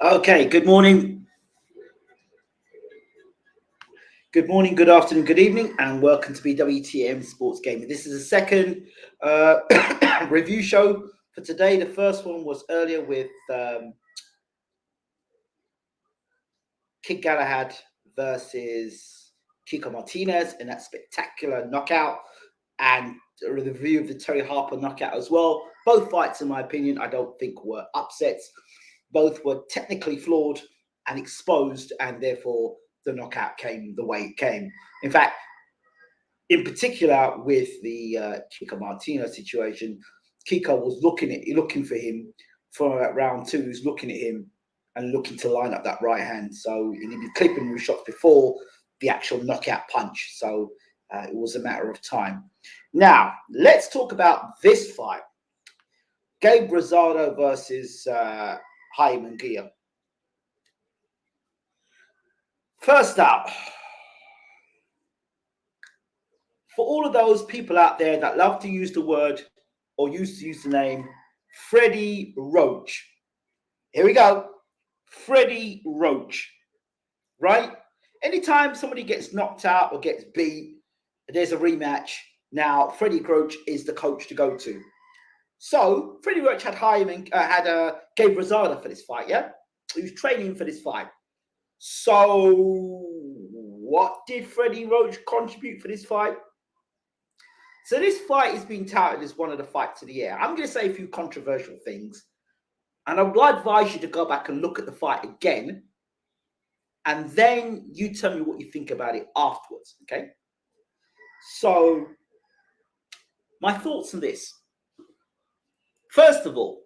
Okay, good morning. Good morning, good afternoon, good evening, and welcome to BWTM Sports Gaming. This is the second review show for today. The first one was earlier with Kid Galahad versus Kiko Martinez in that spectacular knockout, and a review of the Terry Harper knockout as well. Both fights, in my opinion, I don't think were upsets. Both were technically flawed and exposed, and therefore the knockout came the way it came. In fact, in particular with the Kiko Martinez situation, Kiko was looking for him for round two. He was looking at him and looking to line up that right hand. So he'd been clipping with shots before the actual knockout punch. So it was a matter of time. Now, let's talk about this fight. Gabe Rosado versus Muniga. First up, for all of those people out there that love to use the word or used to use the name Freddie Roach. Here we go. Freddie Roach, right? Anytime somebody gets knocked out or gets beat, there's a rematch. Now, Freddie Roach is the coach to go to. So, Freddie Roach had Gabe Rosado for this fight, yeah? He was training for this fight. So, what did Freddie Roach contribute for this fight? So, this fight is being touted as one of the fights of the year. I'm going to say a few controversial things. And I would advise you to go back and look at the fight again. And then you tell me what you think about it afterwards, okay? So, my thoughts on this. First of all,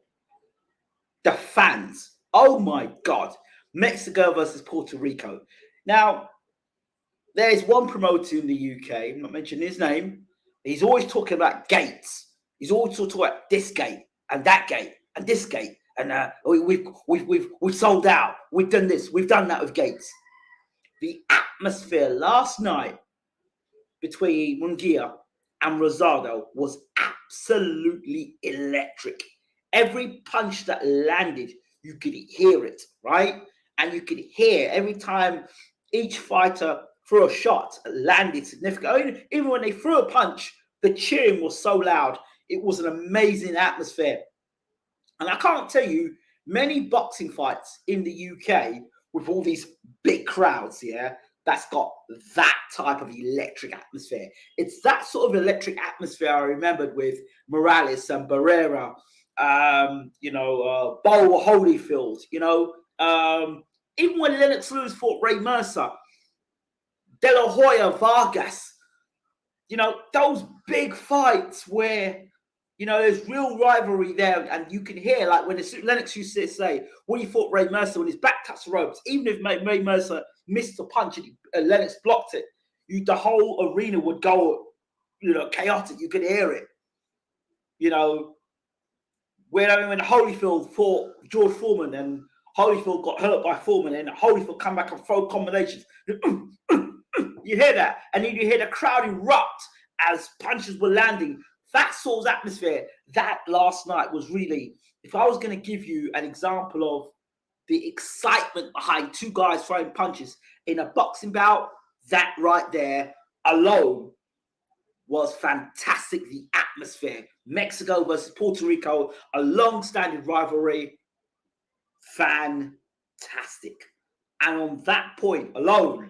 the fans. Oh my God. Mexico versus Puerto Rico. Now, there's one promoter in the UK, I'm not mentioning his name. He's always talking about gates. He's always talking about this gate and that gate and this gate. And we've sold out. We've done this. We've done that with gates. The atmosphere last night between Muniga and Rosado was absolutely electric. Every punch that landed, you could hear it, right? And you could hear every time each fighter threw a shot, landed significant. Even when they threw a punch, the cheering was so loud. It was an amazing atmosphere. And I can't tell you many boxing fights in the UK with all these big crowds, yeah, that's got that type of electric atmosphere. It's that sort of electric atmosphere I remembered with Morales and Barrera, Bo Holyfield, even when Lennox Lewis fought Ray Mercer, De La Hoya Vargas, those big fights where, there's real rivalry there, and you can hear, like when Lennox used to say, when he fought Ray Mercer, when his back touched the ropes, even if Ray Mercer missed a punch and Lennox blocked it, the whole arena would go, chaotic. You could hear it. When Holyfield fought George Foreman and Holyfield got hurt by Foreman and Holyfield come back and throw combinations, you hear that, and then you hear the crowd erupt as punches were landing. That sort of atmosphere, that last night was really, if I was going to give you an example of the excitement behind two guys throwing punches in a boxing bout, that right there alone was fantastic. The atmosphere. Mexico versus Puerto Rico, a long-standing rivalry. Fantastic. And on that point alone,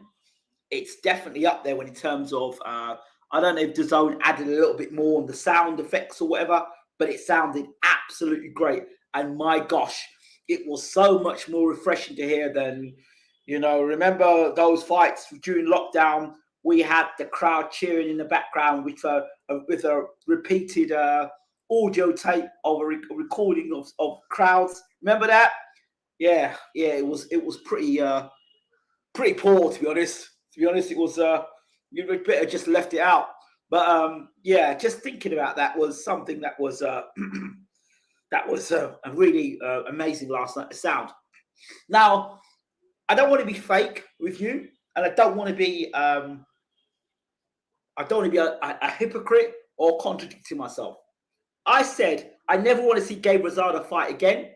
it's definitely up there in terms of, I don't know if DAZN added a little bit more on the sound effects or whatever, but it sounded absolutely great. And my gosh, it was so much more refreshing to hear than, remember those fights during lockdown? We had the crowd cheering in the background with a repeated audio tape of a recording of crowds. Remember that? Yeah, it was pretty poor, to be honest. It was you better just left it out. But just thinking about that was something that was a really amazing last night. The sound. Now, I don't want to be fake with you, and I don't want to be a hypocrite or contradicting myself. I said I never want to see Gabe Rosado fight again.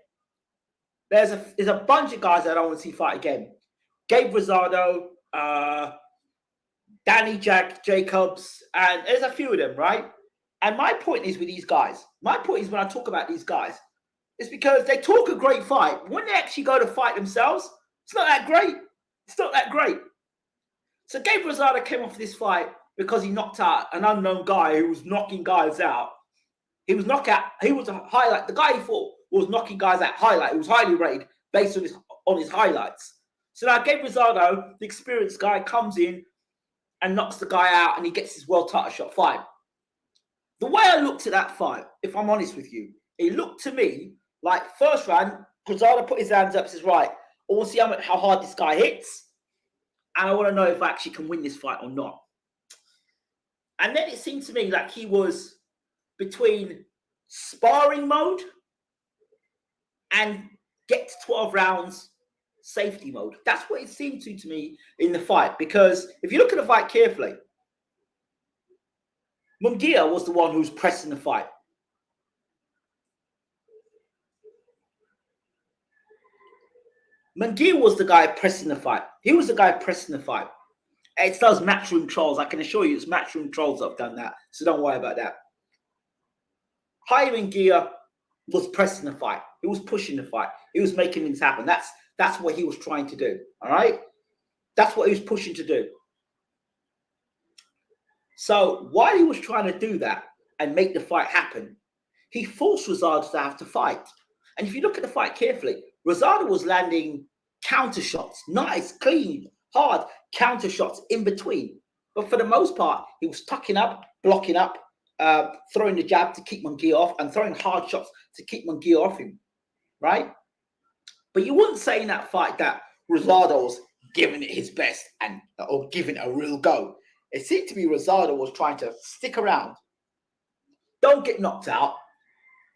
there's a bunch of guys that I don't want to see fight again. Gabe Rosado, Danny Jacobs, and there's a few of them, right? And my point is with these guys, my point is when I talk about these guys, it's because they talk a great fight. When they actually go to fight themselves, it's not that great. It's not that great. So Gabe Rosado came off this fight because he knocked out an unknown guy who was knocking guys out. He was a highlight. The guy he fought was knocking guys out highlight. He was highly rated based on his highlights. So now Gabe Rosado, the experienced guy, comes in and knocks the guy out, and he gets his well-titled shot fight. The way I looked at that fight, if I'm honest with you, it looked to me like first round, Rosado put his hands up and says, right, I want to see how hard this guy hits, and I want to know if I actually can win this fight or not. And then it seemed to me like he was between sparring mode and get to 12 rounds safety mode. That's what it seemed to me in the fight, because if you look at the fight carefully, Muniga was the one who was pressing the fight. Muniga was the guy pressing the fight. He was the guy pressing the fight. It's those matchroom trolls. I can assure you it's matchroom trolls that have done that. So don't worry about that. Muniga was pressing the fight. He was pushing the fight. He was making things happen. That's what he was trying to do. All right? That's what he was pushing to do. So while he was trying to do that and make the fight happen, he forced Rosado to have to fight. And if you look at the fight carefully, Rosado was landing counter shots, nice, clean, hard counter shots in between. But for the most part, he was tucking up, blocking up, throwing the jab to keep Muniga off, and throwing hard shots to keep Muniga off him, right? But you wouldn't say in that fight that Rosado was giving it his best or giving it a real go. It seemed to be Rosado was trying to stick around, don't get knocked out,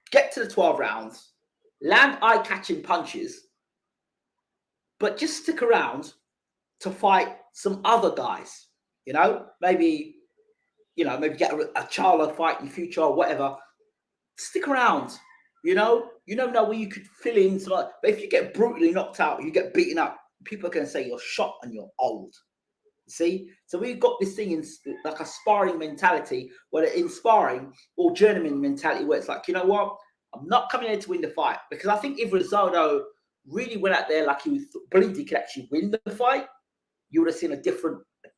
get to the 12 rounds, land eye-catching punches, but just stick around to fight some other guys. You know, maybe get a Charlo fight in the future or whatever. Stick around. You know, you never know where you could fill in. But if you get brutally knocked out, you get beaten up, people are going to say you're shot and you're old. See? So we've got this thing in like a sparring mentality, whether in sparring or journeyman mentality, where it's like, you know what? I'm not coming here to win the fight. Because I think if Rosado really went out there like he believed he could actually win the fight, you would have seen a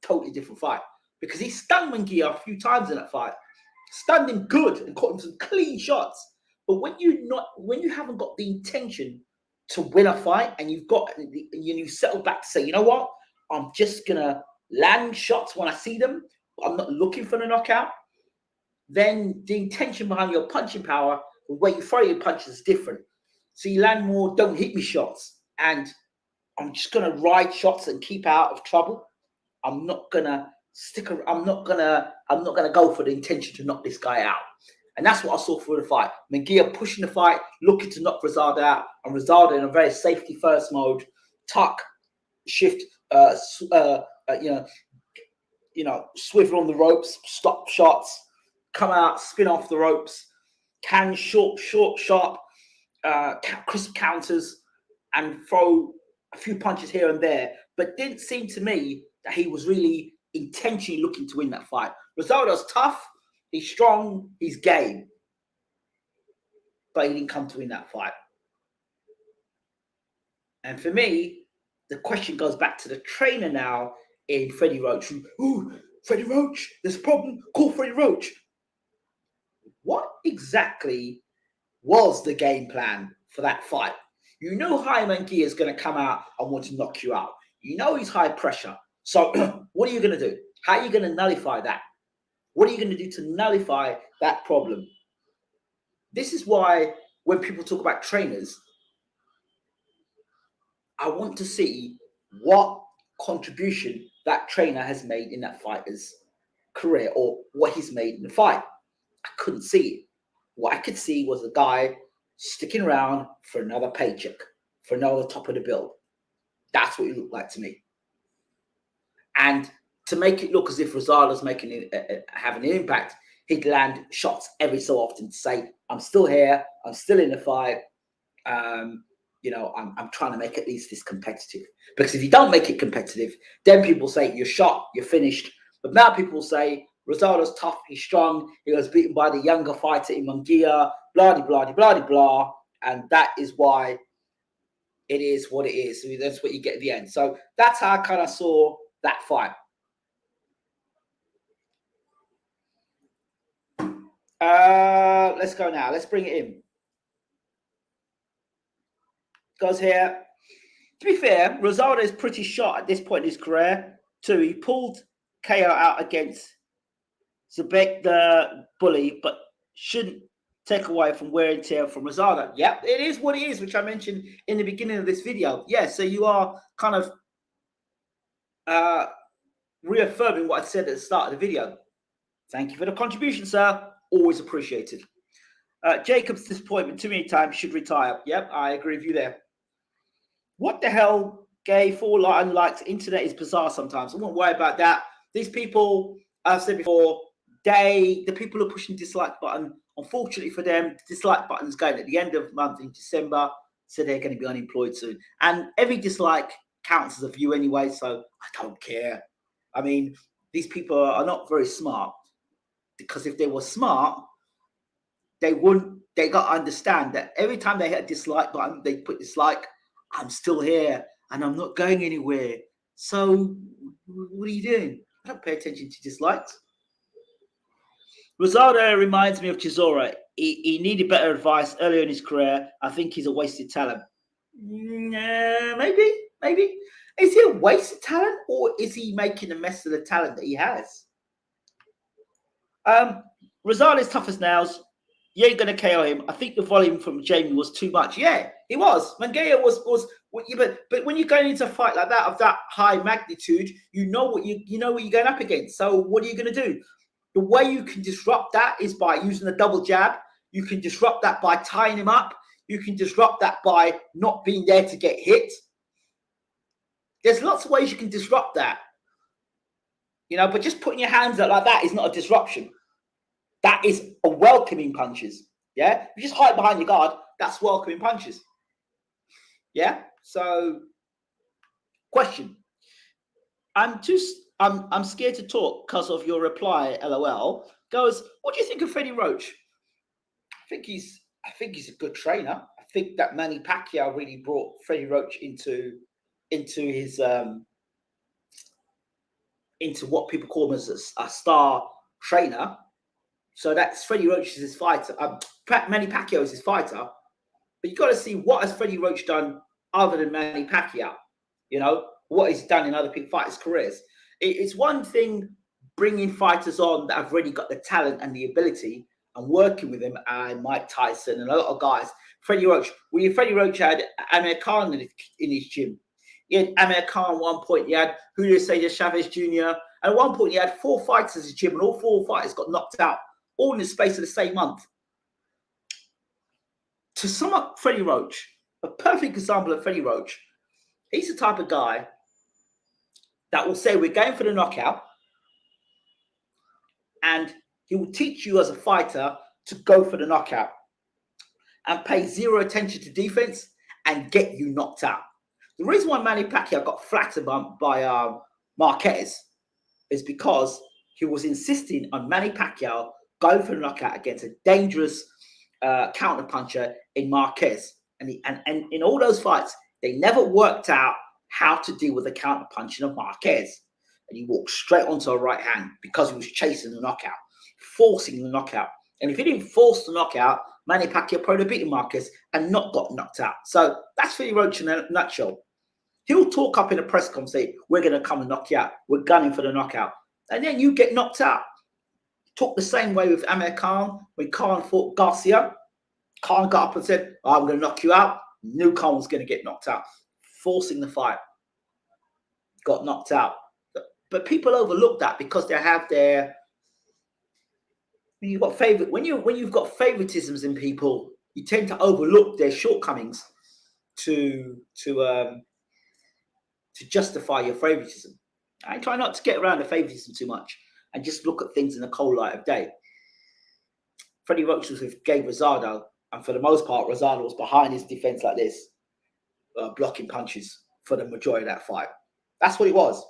totally different fight. Because he stunned Muniga a few times in that fight. Stunned him good and caught him some clean shots. But when you haven't got the intention to win a fight and you settle back to say, you know what? I'm just gonna land shots when I see them, but I'm not looking for the knockout, then the intention behind your punching power, the way you throw your punches is different. So you land more don't hit me shots, and I'm just gonna ride shots and keep out of trouble. I'm not gonna go for the intention to knock this guy out. And that's what I saw for the fight. Muniga pushing the fight, looking to knock Rosado out, and Rosado in a very safety first mode, tuck, shift, swivel on the ropes, stop shots, come out, spin off the ropes, can short, sharp, crisp counters, and throw a few punches here and there. But didn't seem to me that he was really intentionally looking to win that fight. Rosado's tough, he's strong, he's game, but he didn't come to win that fight. And for me, the question goes back to the trainer now in Freddie Roach. Freddie Roach, there's a problem, call Freddie Roach. What exactly was the game plan for that fight? You know Muniga is going to come out and want to knock you out. You know he's high pressure. So what are you going to do? How are you going to nullify that? What are you going to do to nullify that problem? This is why when people talk about trainers, I want to see what contribution that trainer has made in that fighter's career or what he's made in the fight. I couldn't see it. What I could see was a guy sticking around for another paycheck, for another top of the bill. That's what it looked like to me. And to make it look as if Rosado's having an impact, he'd land shots every so often to say, I'm still here, I'm still in the fight, you know, I'm trying to make at least this competitive. Because if you don't make it competitive, then people say you're shot, you're finished. But now people say Rosado's tough, he's strong, he was beaten by the younger fighter in Muniga, blah, blah, blah, blah, and that is why it is what it is. So that's what you get at the end. So that's how I kind of saw that fight. Let's go now. Let's bring it in. Goes here. To be fair, Rosado is pretty shot at this point in his career too. He pulled KO out against Zabek the bully, but shouldn't take away from wear and tear from Rosado. Yep, it is what it is, which I mentioned in the beginning of this video. Yeah, so you are kind of reaffirming what I said at the start of the video. Thank you for the contribution, sir. Always appreciated. Jacob's disappointment too many times, should retire. Yep, I agree with you there. What the hell, gay, full line likes internet is bizarre sometimes. I won't worry about that. These people, I've said before, the people who are pushing the dislike button, unfortunately for them, the dislike button is going at the end of the month in December, so they're going to be unemployed soon. And every dislike counts as a view anyway, so I don't care. I mean, these people are not very smart, because if they were smart, they got to understand that every time they hit a dislike button, they put dislike, I'm still here and I'm not going anywhere. So what are you doing? I don't pay attention to dislikes. Rosado reminds me of Chisora. He needed better advice earlier in his career. I think he's a wasted talent. Maybe. Is he a wasted talent, or is he making a mess of the talent that he has? Rosado is tough as nails. You ain't going to KO him. I think the volume from Jamie was too much. Yeah, it was. Mangaya was but when you're going into a fight like that of that high magnitude, you know what you're going up against. So what are you going to do? The way you can disrupt that is by using a double jab. You can disrupt that by tying him up. You can disrupt that by not being there to get hit. There's lots of ways you can disrupt that. You know, but just putting your hands out like that is not a disruption. That is a welcoming punches. Yeah, you just hide behind your guard. That's welcoming punches. Yeah. So, question. I'm scared to talk because of your reply. LOL. Goes. What do you think of Freddie Roach? I think he's a good trainer. I think that Manny Pacquiao really brought Freddie Roach into his into what people call him as a star trainer. So that's Freddie Roach is his fighter. Manny Pacquiao is his fighter. But you've got to see what has Freddie Roach done other than Manny Pacquiao. You know, what he's done in other fighters' careers. It's one thing bringing fighters on that have already got the talent and the ability and working with him, and Mike Tyson and a lot of guys. Freddie Roach had Amir Khan in his gym. He had Amir Khan at one point. He had Julio Cesar Chavez Jr. And at one point, he had 4 fighters in his gym, and all 4 fighters got knocked out, all in the space of the same month. To sum up Freddie Roach, a perfect example of Freddie Roach, he's the type of guy that will say, we're going for the knockout, and he will teach you as a fighter to go for the knockout and pay 0 attention to defense and get you knocked out. The reason why Manny Pacquiao got flattered by Marquez is because he was insisting on Manny Pacquiao going for the knockout against a dangerous counterpuncher in Marquez. And in all those fights, they never worked out how to deal with the counterpunching of Marquez. And he walked straight onto a right hand because he was chasing the knockout, forcing the knockout. And if he didn't force the knockout, Manny Pacquiao probably beaten Marquez and not got knocked out. So that's Freddie Roach in a nutshell. He'll talk up in a press conference, say, we're going to come and knock you out. We're gunning for the knockout. And then you get knocked out. Talk the same way with Amir Khan. When Khan fought Garcia, Khan got up and said, I'm going to knock you out. Knew Khan was going to get knocked out. Forcing the fight. Got knocked out. But people overlook that because they have their... When you've got favoritisms in people, you tend to overlook their shortcomings to justify your favoritism. I try not to get around the favoritism too much and just look at things in the cold light of day. Freddie Roach was with Gabe Rosado, and for the most part, Rosado was behind his defense like this. blocking punches for the majority of that fight. That's what it was.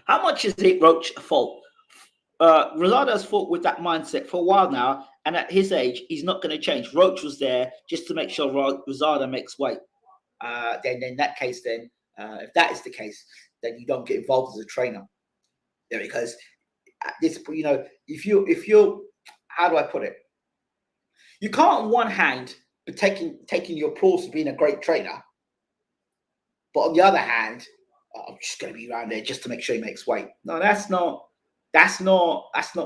How much is it Roach fault? Rosado has fought with that mindset for a while now, and at his age, he's not going to change. Roach was there just to make sure Rosado makes weight. Then in that case, if that is the case, then you don't get involved as a trainer. Yeah, because at this point, you know, if you're, how do I put it? You can't on one hand be taking your applause for being a great trainer, but on the other hand, I'm just going to be around there just to make sure he makes weight. No, that's not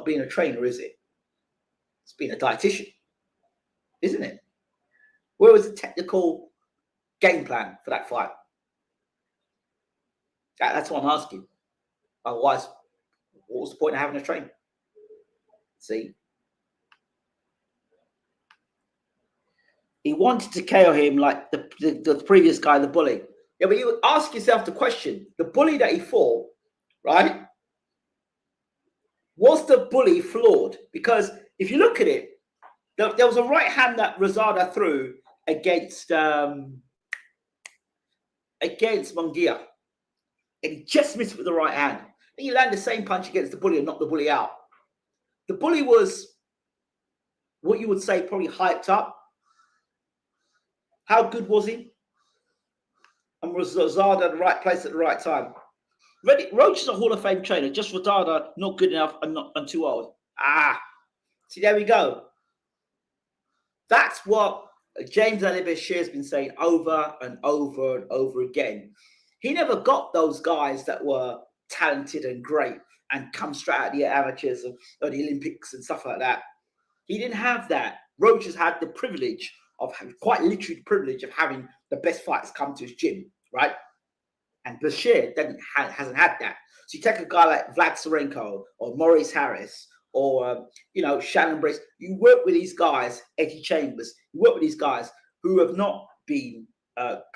being a trainer, is it? It's being a dietitian, isn't it? Where was the technical game plan for that fight? That's what I'm asking. Otherwise, what was the point of having a trainer? See? He wanted to KO him like the previous guy, the bully. Yeah, but you ask yourself the question, the bully that he fought, right? Was the bully flawed? Because if you look at it, there was a right hand that Rosado threw against Muniga, and he just missed with the right hand. Then you land the same punch against the bully and knock the bully out. The bully was what you would say probably hyped up. How good was he? And was Rosado at the right place at the right time? Roach is a Hall of Fame trainer. Just Rosado, not good enough and too old. See, there we go. That's what James Ali Bashir has been saying over and over and over again. He never got those guys that were talented and great and come straight out of the amateurs or the Olympics and stuff like that. He didn't have that. Roach has had the privilege of, quite literally the privilege of having the best fighters come to his gym, right? And Bashir hasn't had that. So you take a guy like Vlad Serenko or Maurice Harris or, Shannon Brace. You work with these guys, Eddie Chambers. You work with these guys who have not been,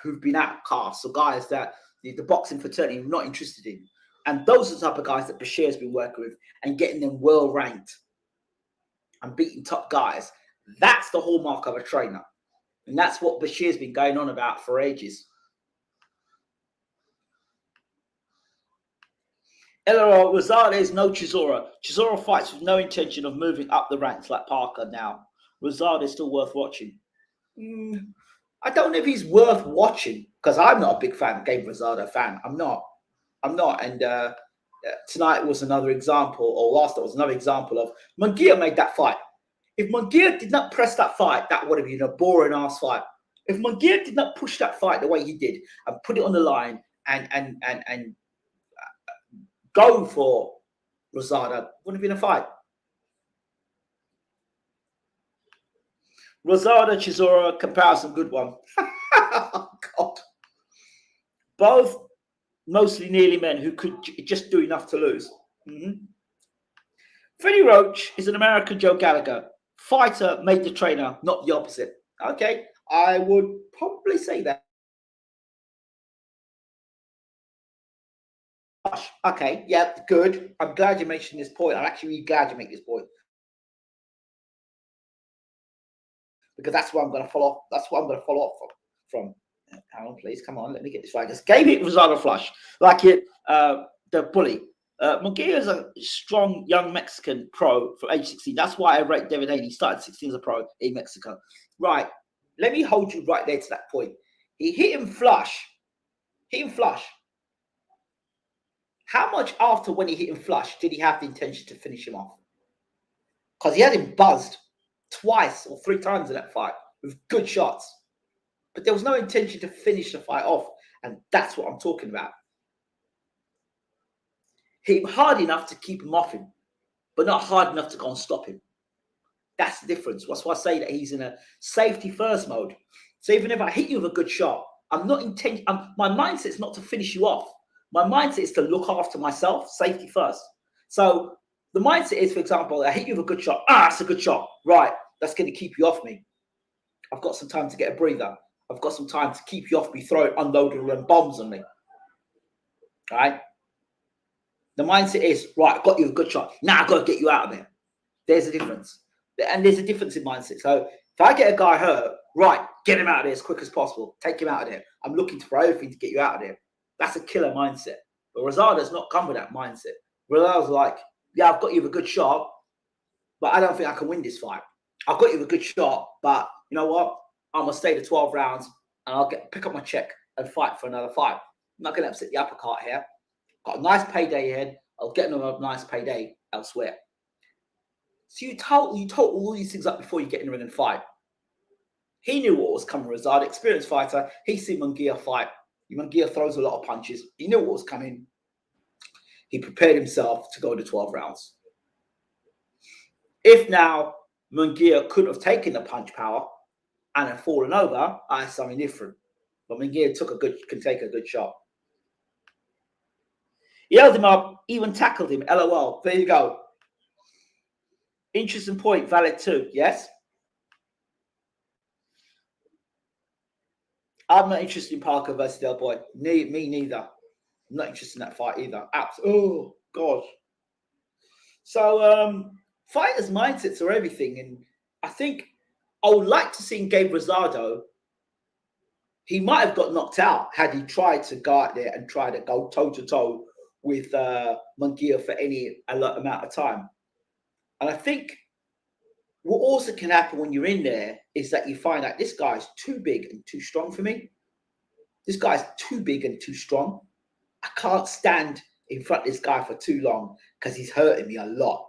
who've been outcasts, or guys that the boxing fraternity are not interested in. And those are the type of guys that Bashir's been working with and getting them well ranked and beating top guys. That's the hallmark of a trainer. And that's what Bashir's been going on about for ages. LRO, Rosado is no Chisora. Chisora fights with no intention of moving up the ranks like Parker now. Rosado is still worth watching. I don't know if he's worth watching because I'm not a big fan, Gabe Rosado fan. I'm not. And tonight was another example, or last night was another example of Muniga made that fight. If Muniga did not press that fight, that would have been a boring ass fight. If Muniga did not push that fight the way he did and put it on the line and go for Rosado, wouldn't have been a fight. Rosado Chisora comparison, good one. Oh, God. Both mostly nearly men who could just do enough to lose. Freddie Roach is an American Joe Gallagher. Fighter made the trainer, not the opposite. Okay, I would probably say that. Okay, yeah, good. I'm glad you mentioned this point. I'm actually really glad you make this point. Because that's what I'm going to follow. That's what I'm going to follow up from. Hang on, please. Come on, let me get this right. Just gave it Rosado flush. Like it, the bully. Muniga is a strong young Mexican pro for age 16. That's why I rate David Haney. He started 16 as a pro in Mexico. Right. Let me hold you right there to that point. He hit him flush. How much after when he hit him flush did he have the intention to finish him off? Because he had him buzzed twice or 3 times in that fight with good shots. But there was no intention to finish the fight off. And that's what I'm talking about. Hit him hard enough to keep him off him, but not hard enough to go and stop him. That's the difference. That's why I say that he's in a safety first mode. So even if I hit you with a good shot, I'm not intending. My mindset is not to finish you off. My mindset is to look after myself, safety first. So the mindset is, for example, I hit you with a good shot. It's a good shot. Right, that's going to keep you off me. I've got some time to get a breather. I've got some time to keep you off me, throw unloading them bombs on me. All right. The mindset is, right, I got you a good shot. Now I've got to get you out of there. There's a difference. And there's a difference in mindset. So If I get a guy hurt, right, get him out of there as quick as possible. Take him out of there. I'm looking for everything to get you out of there. That's a killer mindset. But Rosado's not come with that mindset. Rosado's like, yeah, I've got you a good shot, but I don't think I can win this fight. I've got you a good shot, but you know what? I'm going to stay the 12 rounds and I'll pick up my check and fight for another fight. I'm not going to upset the apple cart here. Got a nice payday ahead. I'll get another nice payday elsewhere. So you told all these things up before you get in the ring and fight. He knew what was coming, Rosado, experienced fighter. He seen Munguia fight. Munguia throws a lot of punches. He knew what was coming. He prepared himself to go to 12 rounds. If now Munguia couldn't have taken the punch power and had fallen over, that's something different. But Munguia can take a good shot. He held him up, even tackled him. LOL. There you go. Interesting point, valid too. Yes? I'm not interested in Parker versus Del Boy. Me neither. I'm not interested in that fight either. Oh, God. So, fighters' mindsets are everything. And I think I would like to see Gabe Rosado. He might have got knocked out had he tried to go out there and try to go toe-to-toe with Munguia for any amount of time. And I think what also can happen when you're in there is that you find out this guy's too big and too strong for me. This guy's too big and too strong. I can't stand in front of this guy for too long because he's hurting me a lot.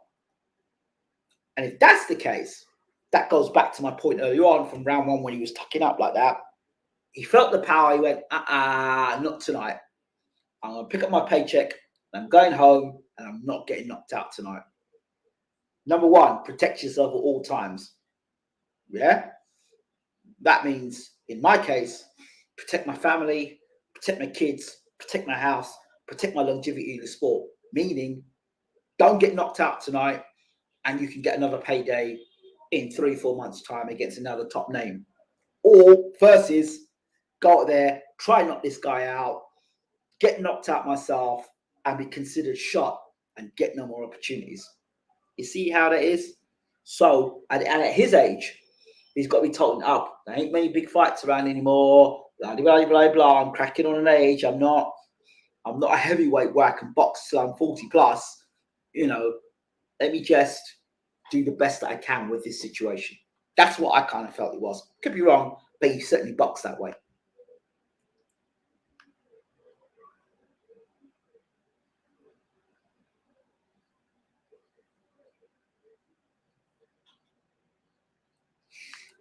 And if that's the case, that goes back to my point earlier on from round one when he was tucking up like that. He felt the power. He went, not tonight. I'm going to pick up my paycheck and I'm going home and I'm not getting knocked out tonight. Number one, protect yourself at all times. Yeah? That means, in my case, protect my family, protect my kids, protect my house, protect my longevity in the sport. Meaning, don't get knocked out tonight and you can get another payday in 3-4 months' time against another top name. Or versus, go out there, try knock this guy out, get knocked out myself, and be considered shot and get no more opportunities. You see how that is? So, and at his age, he's got to be toughened up. There ain't many big fights around anymore. Blah, blah, blah, blah. I'm cracking on an age. I'm not a heavyweight where I can box till I'm 40 plus. You know, let me just do the best that I can with this situation. That's what I kind of felt it was. Could be wrong, but he certainly boxed that way.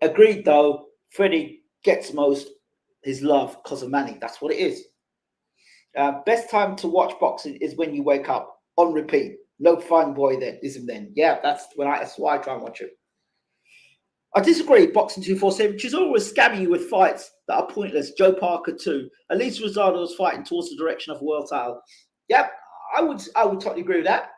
Agreed, though. Freddie gets most his love because of Manny. That's what it is. Best time to watch boxing is when you wake up on repeat. No fun boy then, isn't then? Yeah, that's why I try and watch it. I disagree. Boxing 247, which is always scamming you with fights that are pointless. Joe Parker too. At least Rosado was fighting towards the direction of a world title. Yep, I would totally agree with that.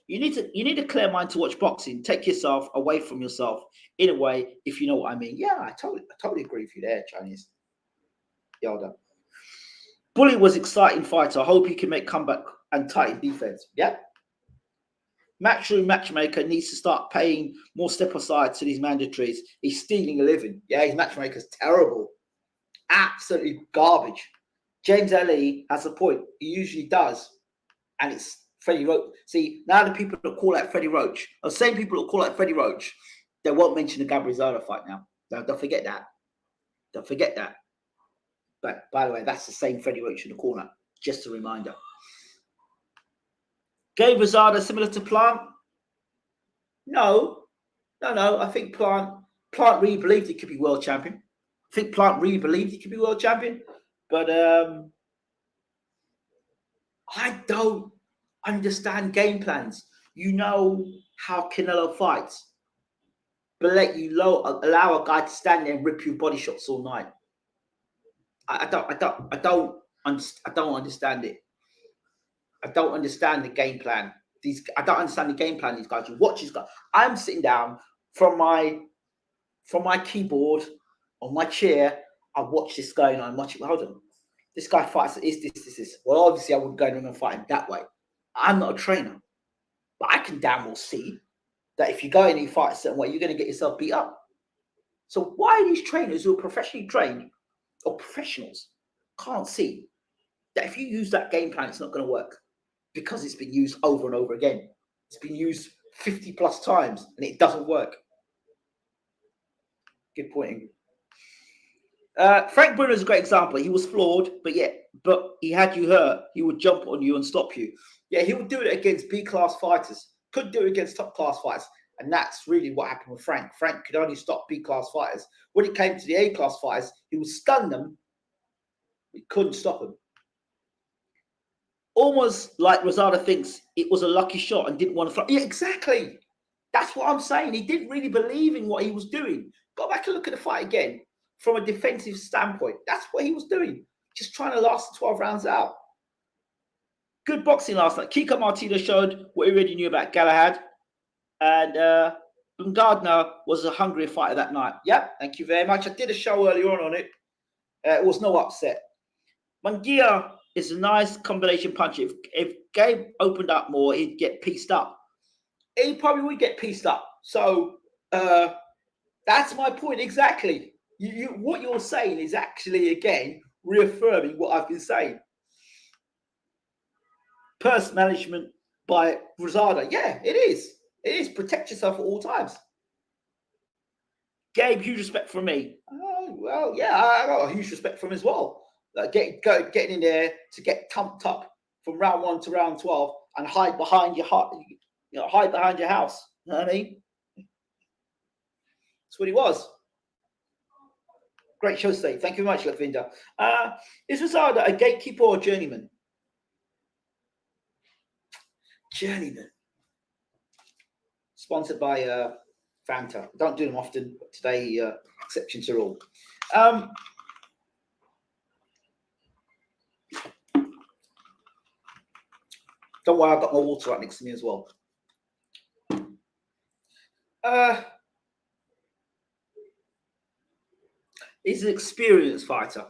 You need a clear mind to watch boxing. Take yourself away from yourself in a way, if you know what I mean. Yeah, I totally agree with you there, Chinese. Yoda. Bully was exciting fighter. I hope he can make comeback and tighten defense. Yeah. Matchroom matchmaker needs to start paying more step aside to these mandatories. He's stealing a living. Yeah, his matchmaker's terrible. Absolutely garbage. James Ali has a point. He usually does. And it's Freddie Roach. See, now the people that call out Freddie Roach, the same people that call out Freddie Roach, they won't mention the Gabriel Rosado fight now. Don't forget that. Don't forget that. But by the way, that's the same Freddie Roach in the corner. Just a reminder. Gabe Rosado similar to Plant? No. I think Plant really believed he could be world champion. I think Plant really believed he could be world champion. But I don't understand game plans. You know how Canelo fights, but let you allow a guy to stand there and rip you body shots all night. I don't understand it. I don't understand the game plan. I don't understand the game plan. These guys. You watch these guys. I'm sitting down from my keyboard on my chair. I watch this guy and I'm watching. Hold on, this guy fights. Is this? Well, obviously I wouldn't go in and fight him that way. I'm not a trainer, but I can damn well see that if you go in and you fight a certain way, you're going to get yourself beat up. So why these trainers who are professionally trained or professionals can't see that if you use that game plan, it's not going to work because it's been used over and over again. It's been used 50 plus times and it doesn't work. Good pointing. Frank Bruno is a great example. He was flawed, but he had you hurt. He would jump on you and stop you. Yeah, he would do it against B-class fighters. Couldn't do it against top-class fighters. And that's really what happened with Frank. Frank could only stop B-class fighters. When it came to the A-class fighters, he would stun them. He couldn't stop them. Almost like Rosado thinks it was a lucky shot and didn't want to throw. Yeah, exactly. That's what I'm saying. He didn't really believe in what he was doing. Go back and look at the fight again. From a defensive standpoint, that's what he was doing. Just trying to last the 12 rounds out. Good boxing last night. Kiko Martinez showed what he already knew about Galahad. And Gardner was a hungry fighter that night. Yeah, thank you very much. I did a show earlier on it. It was no upset. Munguia is a nice combination punch. If Gabe opened up more, he'd get pieced up. He probably would get pieced up. So that's my point exactly. What you're saying is actually, again, reaffirming what I've been saying. Purse management by Rosado. Yeah, it is. It is. Protect yourself at all times. Gabe, huge respect from me. Oh, well, yeah, I got a huge respect from him as well. Getting in there to get pumped up from round 1 to round 12 and hide behind your heart, hide behind your house. You know what I mean? That's what he was. Great show today. Thank you very much, Latvinda. Is Rosado a gatekeeper or journeyman? Journeyman. Sponsored by Fanta. Don't do them often, but today, exception to rule. Don't worry, I've got my water right next to me as well. He's an experienced fighter.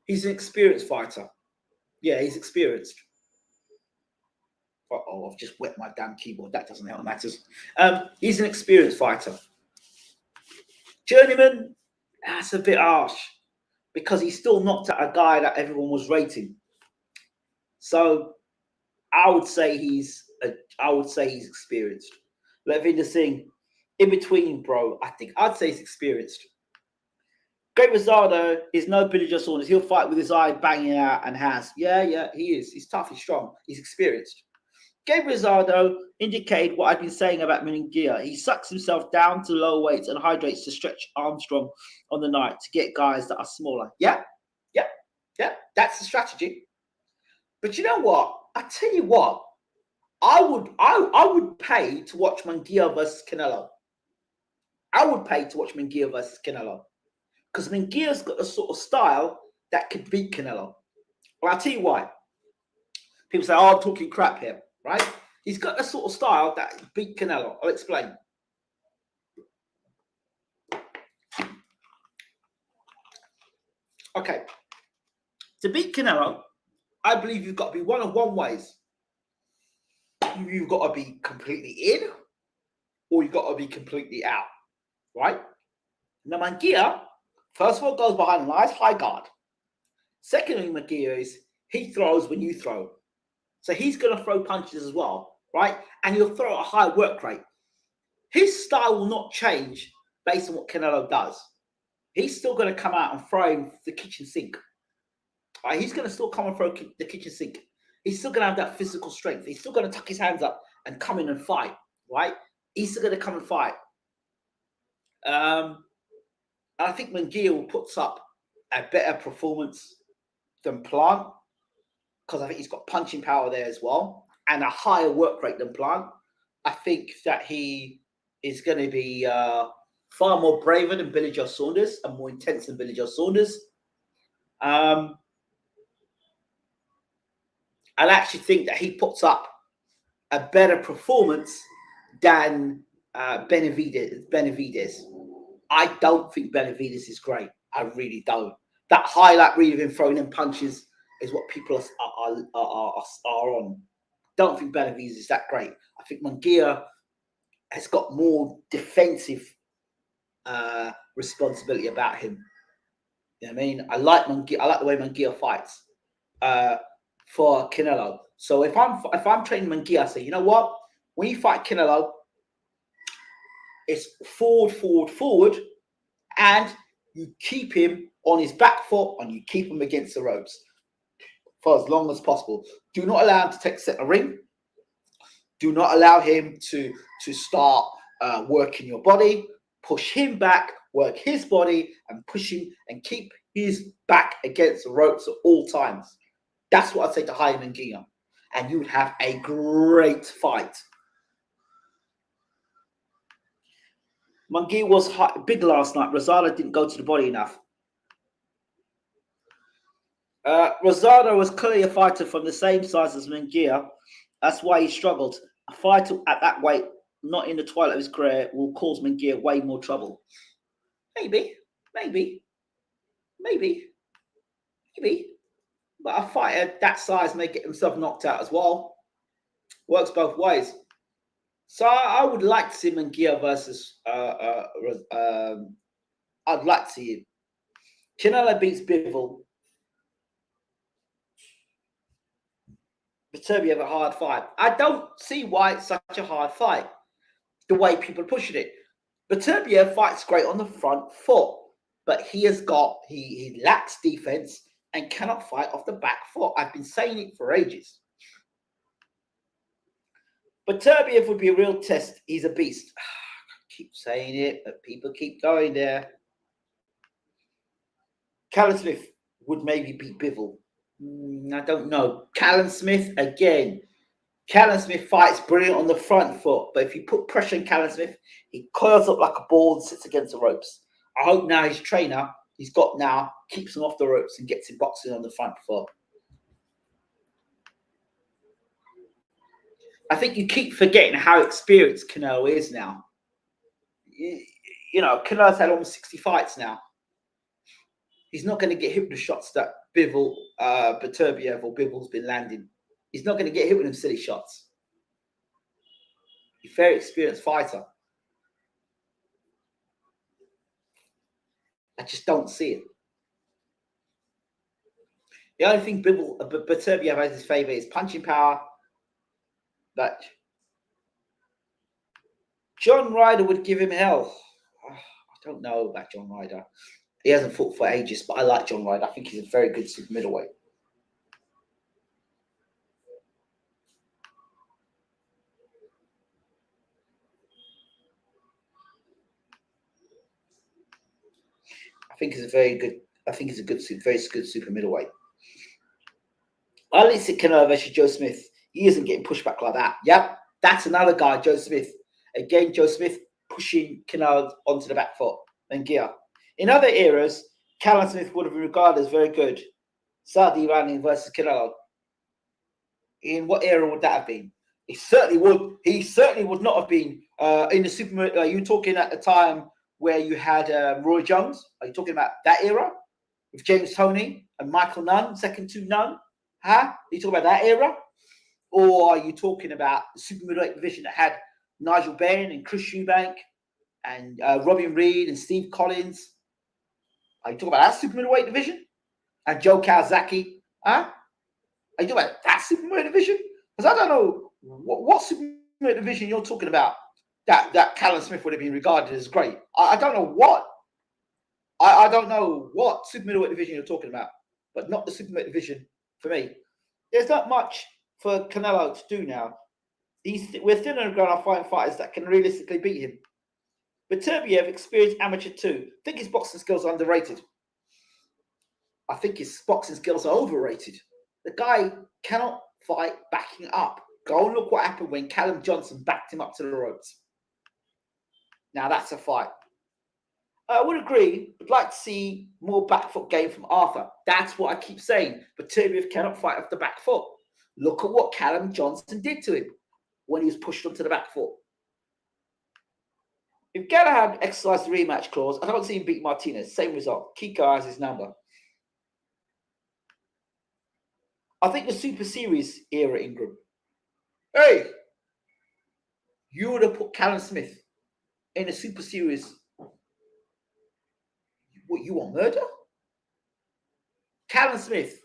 He's an experienced fighter. Yeah, he's experienced. Uh-oh, I've just wet my damn keyboard. That doesn't help matters. He's an experienced fighter. Journeyman, that's a bit harsh because he still knocked out a guy that everyone was rating. So I would say he's experienced. Latvinda Singh, in between, bro. I'd say he's experienced. Great Rosado is no Billy Joe Saunders. He'll fight with his eye banging out and has. Yeah, he is. He's tough, he's strong, he's experienced. Gabe Rosado indicated what I've been saying about Muniga. He sucks himself down to low weights and hydrates to stretch Armstrong on the night to get guys that are smaller. Yeah. That's the strategy. But you know what? I tell you what, I would pay to watch Munguia versus Canelo. I would pay to watch Munguia versus Canelo. Because Munguia's got a sort of style that could beat Canelo. Well, I'll tell you why. People say, oh, I'm talking crap here, right? He's got a sort of style that beat Canelo. I'll explain. Okay. To beat Canelo, I believe you've got to be one of one ways. You've got to be completely in or you've got to be completely out, right? Now, Munguia, first of all, goes behind a nice high guard. Secondly, Munguia is he throws when you throw. So he's going to throw punches as well, right? And he'll throw at a high work rate. His style will not change based on what Canelo does. He's still going to come out and throw him the kitchen sink. Right? He's going to still come and throw the kitchen sink. He's still going to have that physical strength. He's still going to tuck his hands up and come in and fight, right? He's still going to come and fight. I think Munguia puts up a better performance than Plant because I think he's got punching power there as well and a higher work rate than Plant. I think that he is going to be far more braver than Billy Joe Saunders and more intense than Billy Joe Saunders. I actually think that he puts up a better performance than Benavidez. I don't think Benavidez is great. I really don't. That highlight reel of him throwing in punches is what people are on. Don't think Benavidez is that great. I think Munguia has got more defensive responsibility about him. You know what I mean? I like the way Munguia fights for Canelo. So if I'm training Munguia, I say, you know what? When you fight Canelo, it's forward, and you keep him on his back foot and you keep him against the ropes for as long as possible. Do not allow him to take center ring. Do not allow him to start working your body. Push him back, work his body, and push him and keep his back against the ropes at all times. That's what I'd say to Jaime Munguia. And you would have a great fight. Munguia was big last night. Rosado didn't go to the body enough. Rosado was clearly a fighter from the same size as Munguia. That's why he struggled. A fighter at that weight, not in the twilight of his career, will cause Munguia way more trouble. Maybe. But a fighter that size may get himself knocked out as well. Works both ways. So I would like to see Munguia versus. I'd like to see it. Canelo beats Bivol. Beterbiev a hard fight. I don't see why it's such a hard fight. The way people are pushing it. Beterbiev fights great on the front foot, but he lacks defense and cannot fight off the back foot. I've been saying it for ages. Beterbiev would be a real test. He's a beast. I keep saying it, but people keep going there. Callum Smith would maybe beat Bivol. I don't know. Callum Smith, again. Callum Smith fights brilliant on the front foot, but if you put pressure on Callum Smith, he coils up like a ball and sits against the ropes. I hope now his trainer, keeps him off the ropes and gets him boxing on the front foot. I think you keep forgetting how experienced Canelo is now. You know, Canelo's had almost 60 fights now. He's not going to get hit with the shots that Beterbiev or Bivol's been landing. He's not going to get hit with them silly shots. He's a very experienced fighter. I just don't see it. The only thing Beterbiev has in his favour is punching power. But John Ryder would give him hell. I don't know about John Ryder. He hasn't fought for ages, but I like John Ryder. I think he's a very good super middleweight. I think he's a very good super middleweight. I least at Canelo versus Joe Smith. He isn't getting pushed back like that. Yep, that's another guy, Joe Smith. Again, Joe Smith pushing Canelo onto the back foot. Munguia. In other eras, Callum Smith would have been regarded as very good. Saudi Iranian versus Canelo. In what era would that have been? He certainly would not have been in the super. Are you talking at the time where you had Roy Jones? Are you talking about that era with James Toney and Michael Nunn, second to none? Huh? Are you talking about that era? Or are you talking about the super middleweight division that had Nigel Benn and Chris Eubank and Robin Reed and Steve Collins? Are you talking about that super middleweight division? And Joe Kawasaki? Huh? Are you talking about that super middleweight division? Because I don't know what super middleweight division you're talking about that Callum Smith would have been regarded as great. I don't know what. I don't know what super middleweight division you're talking about, but not the super middleweight division for me. There's not much for Canelo to do now. We're still in the ground of fighting fighters that can realistically beat him. Beterbiev, experienced amateur too. I think his boxing skills are underrated. I think his boxing skills are overrated. The guy cannot fight backing up. Go and look what happened when Callum Johnson backed him up to the ropes. Now that's a fight. I would agree. I'd like to see more back foot game from Arthur. That's what I keep saying. Beterbiev cannot fight off the back foot. Look at what Callum Johnson did to him when he was pushed onto the back foot. If Galahad exercised the rematch clause, I don't see him beat Martinez. Same result. Kiko has his number. I think the Super Series era, Ingram. Hey, you would have put Callum Smith in a Super Series What, you want murder? Callum Smith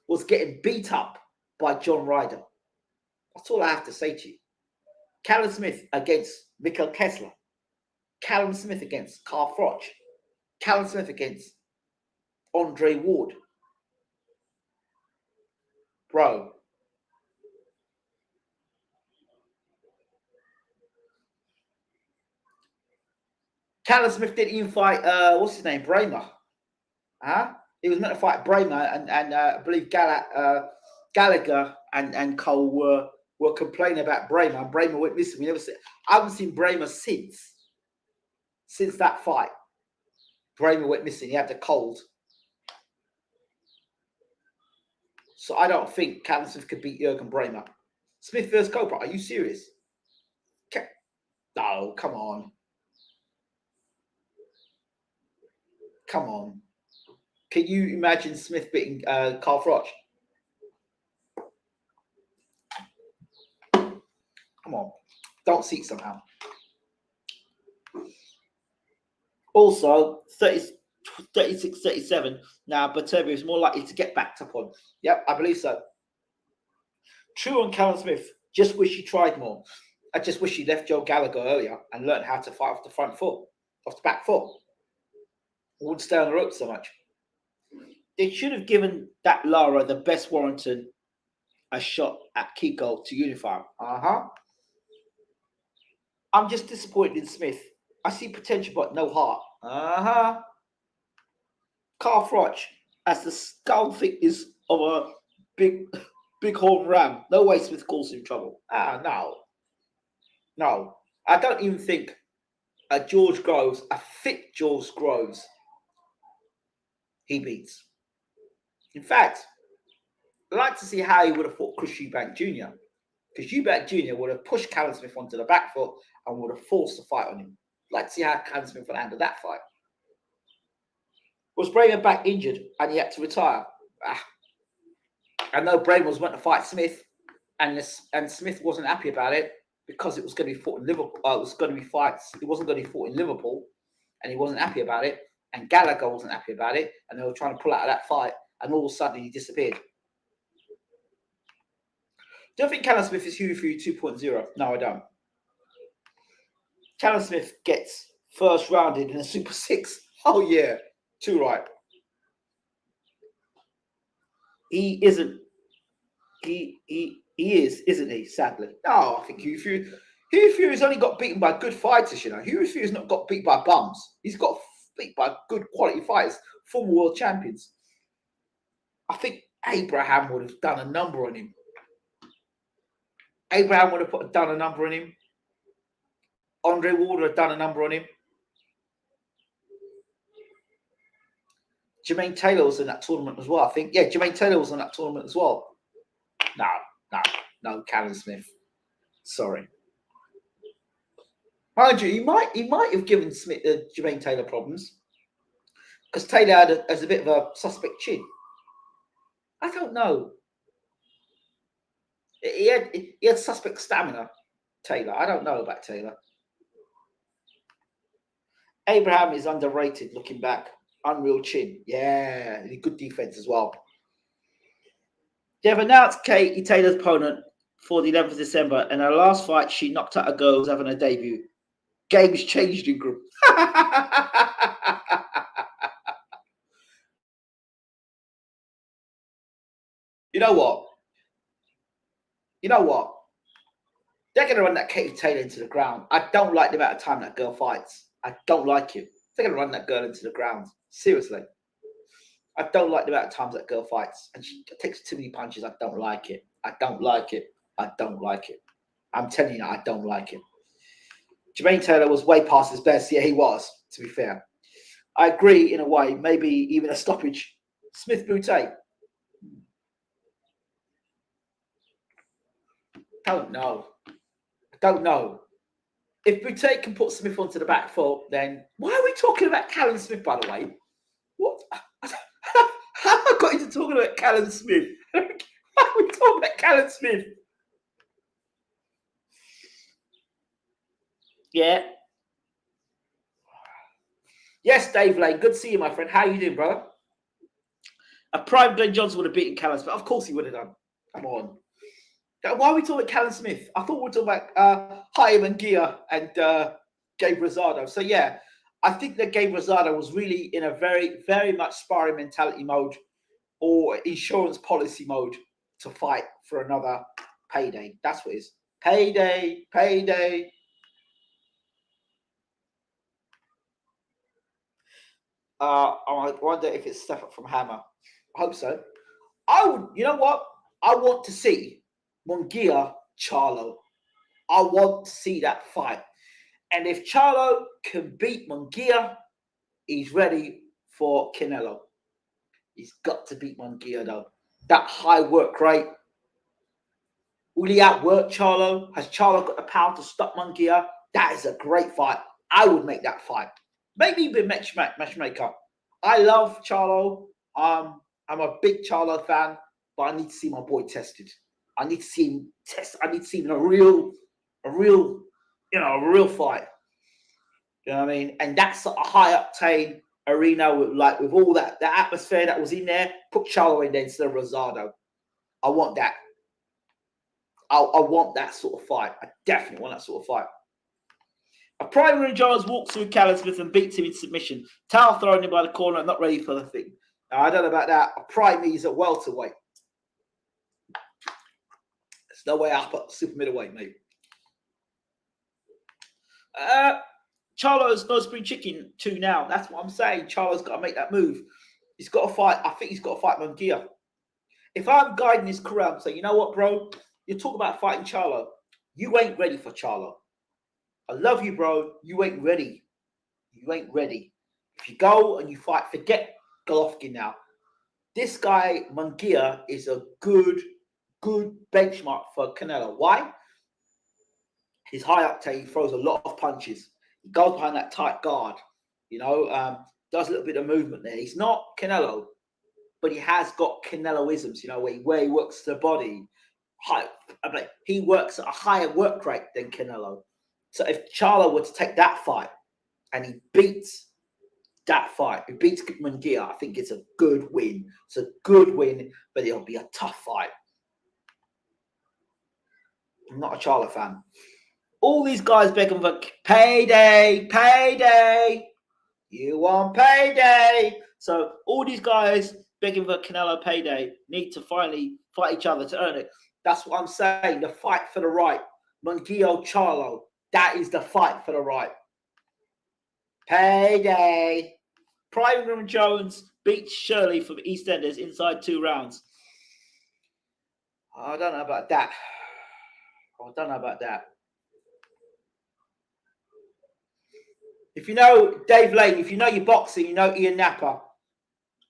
was getting beat up by John Ryder. That's all I have to say to you. Callum Smith against Mikkel Kessler. Callum Smith against Carl Froch. Callum Smith against Andre Ward. Bro. Callum Smith didn't even fight, what's his name, Bramer. He was meant to fight Bramer, and I believe Gallagher and Cole were complaining about Bramer, and Bramer went missing. I haven't seen Bramer since that fight. Bramer went missing. He had the cold. So I don't think Callum Smith could beat Jurgen Bramer. Smith versus Cobra. Are you serious? No, come on. Come on. Can you imagine Smith beating Carl Froch? Come on. Don't see it somehow. Also, 36, 37. Now, Bertobio is more likely to get backed up on. Yep, I believe so. True on Callum Smith. Just wish he tried more. I just wish he left Joe Gallagher earlier and learned how to fight off the front foot, off the back foot. Wouldn't stay on the rope so much. They should have given that Lara, the best Warrington, a shot at Kiko to unify. I'm just disappointed in Smith. I see potential, but no heart. Carl Froch has the skull thickness of a big horn ram. No way Smith calls him trouble. No. I don't even think a George Groves, a fit George Groves, he beats. In fact, I'd like to see how he would have fought Chris Eubank Jr. Because Eubank Jr. would have pushed Callum Smith onto the back foot and would have forced a fight on him. I'd like to see how Callum Smith would handle that fight. Was Bramer back injured and he had to retire? I know Bramer was meant to fight Smith, and Smith wasn't happy about it because it was going to be fought in Liverpool. It wasn't going to be fought in Liverpool, and he wasn't happy about it. And Gallagher wasn't happy about it, and they were trying to pull out of that fight, and all of a sudden he disappeared. Do I think Callum Smith is Huey Fury 2.0? No, I don't. Callum Smith gets first rounded in a Super 6. Oh, yeah. Too right. He isn't. He is, isn't he? Sadly. No, I think Huey Fury's only got beaten by good fighters, you know. Huey Fury's not got beat by bums. He's got beat by good quality fighters, former world champions. I think Abraham would have done a number on him. Abraham would have done a number on him. Andre Ward would have done a number on him. Jermaine Taylor was in that tournament as well, I think. Yeah, Jermaine Taylor was in that tournament as well. No, Callum Smith. Sorry. Mind you, he might have given Smith Jermaine Taylor problems because Taylor has a bit of a suspect chin. I don't know. He had suspect stamina, Taylor. I don't know about Taylor. Abraham is underrated looking back. Unreal chin. Yeah, good defense as well. They've announced Katie Taylor's opponent for the 11th of December, and her last fight, she knocked out a girl who's having a debut. Game's changed in group. You know what? They're going to run that Katie Taylor into the ground. I don't like the amount of time that girl fights. I don't like it. They're going to run that girl into the ground. Seriously. I don't like the amount of times that girl fights. And she takes too many punches. I don't like it. I don't like it. I'm telling you, I don't like it. Jermaine Taylor was way past his best. Yeah, he was, to be fair. I agree in a way. Maybe even a stoppage. Smith Boutte. Don't know. If Boutte can put Smith onto the back foot, then why are we talking about Callum Smith, by the way? What? How have I got into talking about Callum Smith? Why are we talking about Callum Smith? Yeah. Yes, Dave Lane. Good to see you, my friend. How you doing, brother? A prime Glenn Johnson would have beaten Callum Smith. Of course he would have done. Come on. Why are we talking about Callum Smith? I thought we were talking about Haim and Gia and Gabe Rosado. So, yeah, I think that Gabe Rosado was really in a very, very much sparring mentality mode or insurance policy mode to fight for another payday. That's what it is. Payday, payday. I wonder if it's step up from Hammer. I hope so. I would, you know what? I want to see Mungia Charlo. I want to see that fight. And if Charlo can beat Mungia, he's ready for Canelo. He's got to beat Mungia, though. That high work rate. Will he outwork Charlo? Has Charlo got the power to stop Mungia? That is a great fight. I would make that fight. Maybe be matchmaker. I love Charlo. I'm a big Charlo fan, but I need to see my boy tested. I need to see him test. I need to see him in a real fight. You know what I mean? And that's a high octane arena with all that atmosphere that was in there. Put Charlo in there instead of Rosado. I want that. I want that sort of fight. I definitely want that sort of fight. A primary Jones walks through Callum Smith and beats him in submission. Towel thrown in by the corner, not ready for the thing. Now, I don't know about that. A primary is at welterweight. There's no way up at super middleweight, mate. Charlo's no spring chicken 2 now. That's what I'm saying. Charlo's got to make that move. He's got to fight. I think he's got to fight Mungia. If I'm guiding his career, I'm saying, you know what, bro? You talk about fighting Charlo. You ain't ready for Charlo. I love you, bro. You ain't ready. You ain't ready. If you go and you fight, forget Golovkin now. This guy, Mungia, is a good benchmark for Canelo. Why? He's high octane. He throws a lot of punches. He goes behind that tight guard. You know, does a little bit of movement there. He's not Canelo, but he has got Caneloisms, you know, where he works the body. He works at a higher work rate than Canelo. So if Charlo were to take that fight and he beats that fight, he beats Mungia, I think it's a good win. It's a good win, but it'll be a tough fight. I'm not a Charlo fan. All these guys begging for payday, payday. You want payday. So all these guys begging for Canelo payday need to finally fight each other to earn it. That's what I'm saying. The fight for the right. Mungia Charlo. That is the fight for the right. Payday. Prime Jones beats Shirley from EastEnders inside 2 rounds. I don't know about that. If you know Dave Lane, if you know your boxing, you know Ian Napper.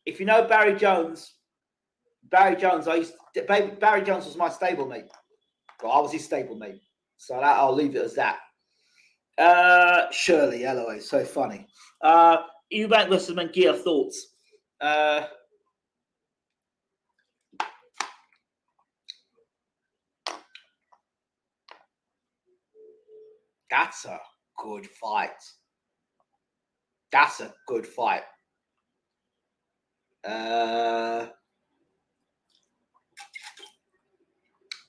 If you know Barry Jones, Barry Jones was my stablemate. Well, I was his stablemate. So I'll leave it as that. Shirley, LOA, so funny. Eubank versus Mungia, thoughts? That's a good fight. That's a good fight.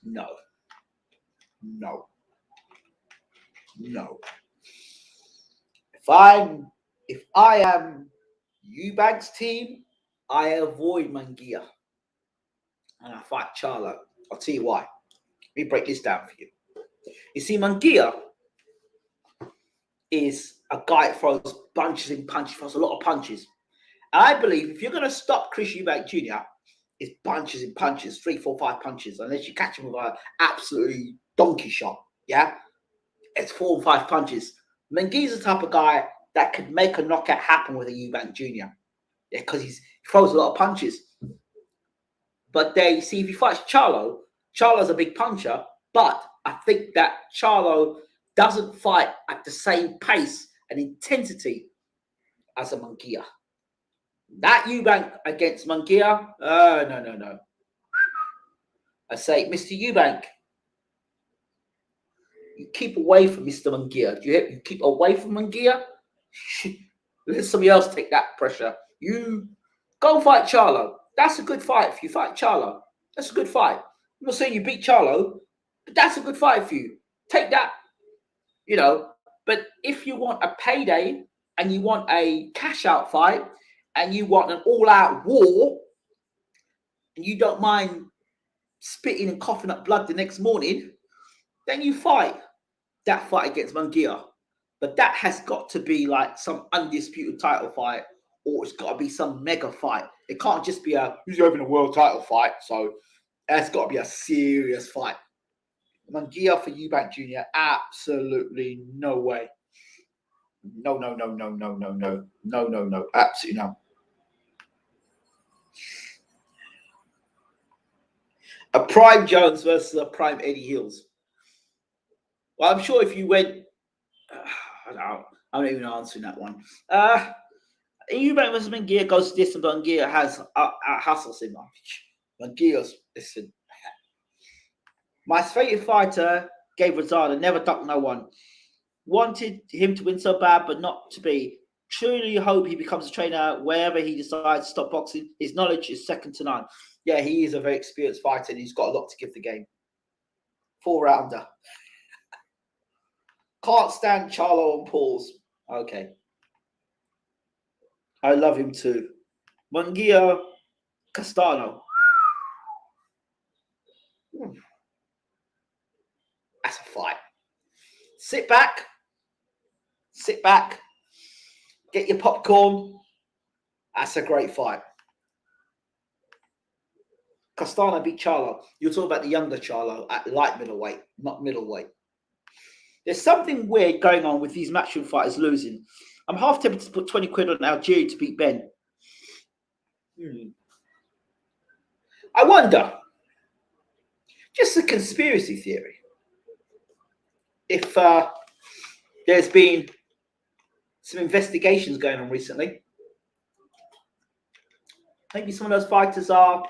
No. If I am Eubank's team, I avoid Mungia and I fight Charlo. I'll tell you why. Let me break this down for you. You see, Mungia is a guy that throws bunches and punches, throws a lot of punches. And I believe if you're going to stop Chris Eubank Jr., it's bunches and punches, 3, 4, 5 punches, unless you catch him with an absolutely donkey shot. Yeah? It's 4 or 5 punches. Mungia's the type of guy that could make a knockout happen with a Eubank Jr. Yeah, because he throws a lot of punches. But they see if he fights Charlo, Charlo's a big puncher, but I think that Charlo doesn't fight at the same pace and intensity as a Mungia. That Eubank against Mungia, no. I say, Mr. Eubank, you keep away from Mr. Mungia. You keep away from Mungia. Let somebody else take that pressure. You go fight Charlo. That's a good fight if you fight Charlo. That's a good fight. I'm not saying you beat Charlo, but that's a good fight for you. Take that, you know. But if you want a payday and you want a cash-out fight and you want an all-out war and you don't mind spitting and coughing up blood the next morning, then you fight that fight against Muniga. But that has got to be like some undisputed title fight, or it's got to be some mega fight. It can't just be who's having a world title fight. So it's got to be a serious fight. Muniga for Eubank Jr., absolutely no way. No. Absolutely no. A prime Jones versus a prime Eddie Hills. Well, I'm sure if you went, I'm not even answering that one. Eubank versus Muniga goes to this, and Muniga has hustles him. Muniga's, listen. My favorite fighter gave Rosado, never ducked no one. Wanted him to win so bad, but not to be. Truly hope he becomes a trainer wherever he decides to stop boxing. His knowledge is second to none. Yeah, he is a very experienced fighter, and he's got a lot to give the game. 4-rounder. Can't stand Charlo and Paul's. Okay. I love him too. Muniga, Castano. That's a fight. Sit back, get your popcorn. That's a great fight. Castano beat Charlo. You're talking about the younger Charlo at light middleweight, not middleweight. There's something weird going on with these matchroom fighters losing. I'm half tempted to put 20 quid on Algeria to beat Ben. I wonder, just a conspiracy theory, if there's been some investigations going on recently. Maybe some of those fighters are,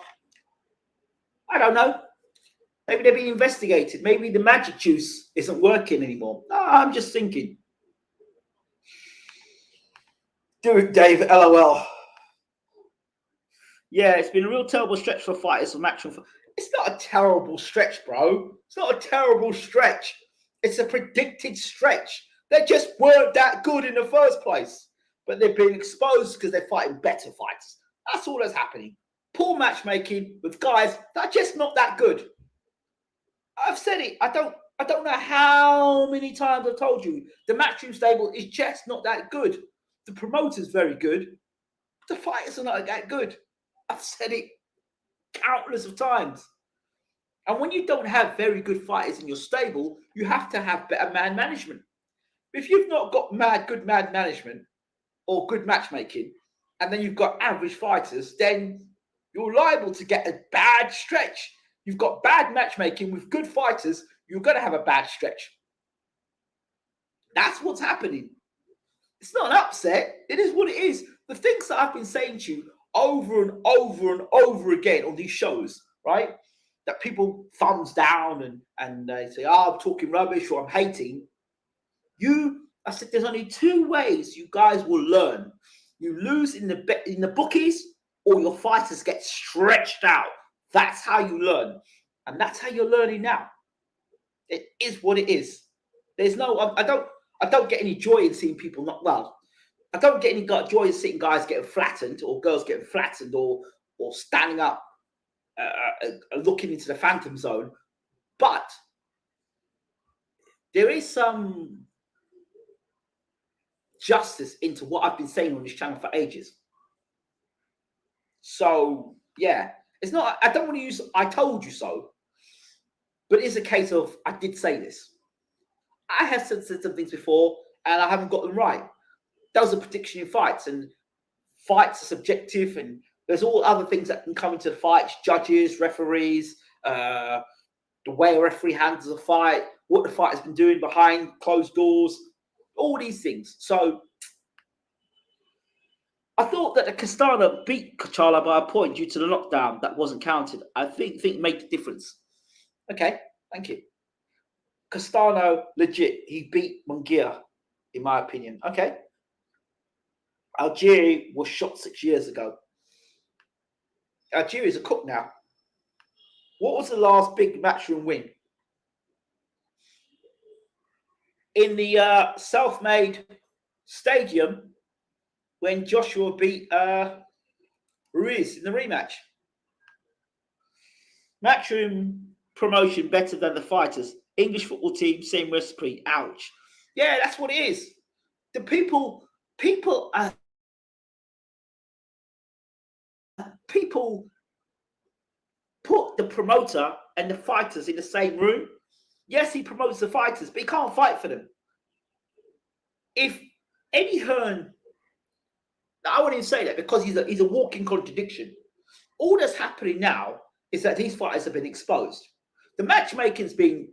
I don't know, maybe they're being investigated. Maybe the magic juice isn't working anymore. No, I'm just thinking. Do it, Dave. LOL. Yeah, it's been a real terrible stretch for fighters for matchroom. It's not a terrible stretch, bro. It's not a terrible stretch. It's a predicted stretch. They just weren't that good in the first place. But they're being exposed because they're fighting better fighters. That's all that's happening. Poor matchmaking with guys that are just not that good. I've said it. I don't know how many times I've told you. The matchroom stable is just not that good. The promoter's very good. The fighters are not that good. I've said it countless of times. And when you don't have very good fighters in your stable, you have to have better man management. If you've not got good man management or good matchmaking, and then you've got average fighters, then you're liable to get a bad stretch. You've got bad matchmaking with good fighters, you're going to have a bad stretch. That's what's happening. It's not an upset. It is what it is. The things that I've been saying to you over and over and over again on these shows, right? That people thumbs down and they say, oh, I'm talking rubbish or I'm hating. I said, there's only two ways you guys will learn. You lose in the bookies, or your fighters get stretched out. That's how you learn. And that's how you're learning now. It is what it is. There's no, I don't get any joy in seeing people not well. I don't get any joy in seeing guys getting flattened or girls getting flattened or standing up, looking into the phantom zone. But there is some justice into what I've been saying on this channel for ages. So yeah, it's not, I don't want to use I told you so, but it's a case of I did say this. I have said some things before and I haven't got them right. Those are prediction in fights, and fights are subjective, and there's all other things that can come into the fights, judges, referees, the way a referee handles a fight, what the fight has been doing behind closed doors, all these things. So I thought that the Castano beat Charlo by a point due to the lockdown that wasn't counted. I think made the difference. Okay, thank you. Castano, legit, he beat Muniga, in my opinion. Okay. Algeria was shot 6 years ago. Algeria's a cook now. What was the last big matchroom win? In the self-made stadium when Joshua beat Ruiz in the rematch. Matchroom promotion better than the fighters. English football team, same recipe. Ouch. Yeah, that's what it is. The people put the promoter and the fighters in the same room. Yes, he promotes the fighters, but he can't fight for them. If Eddie Hearn, I wouldn't even say that because he's a walking contradiction. All that's happening now is that these fighters have been exposed. The matchmaking's been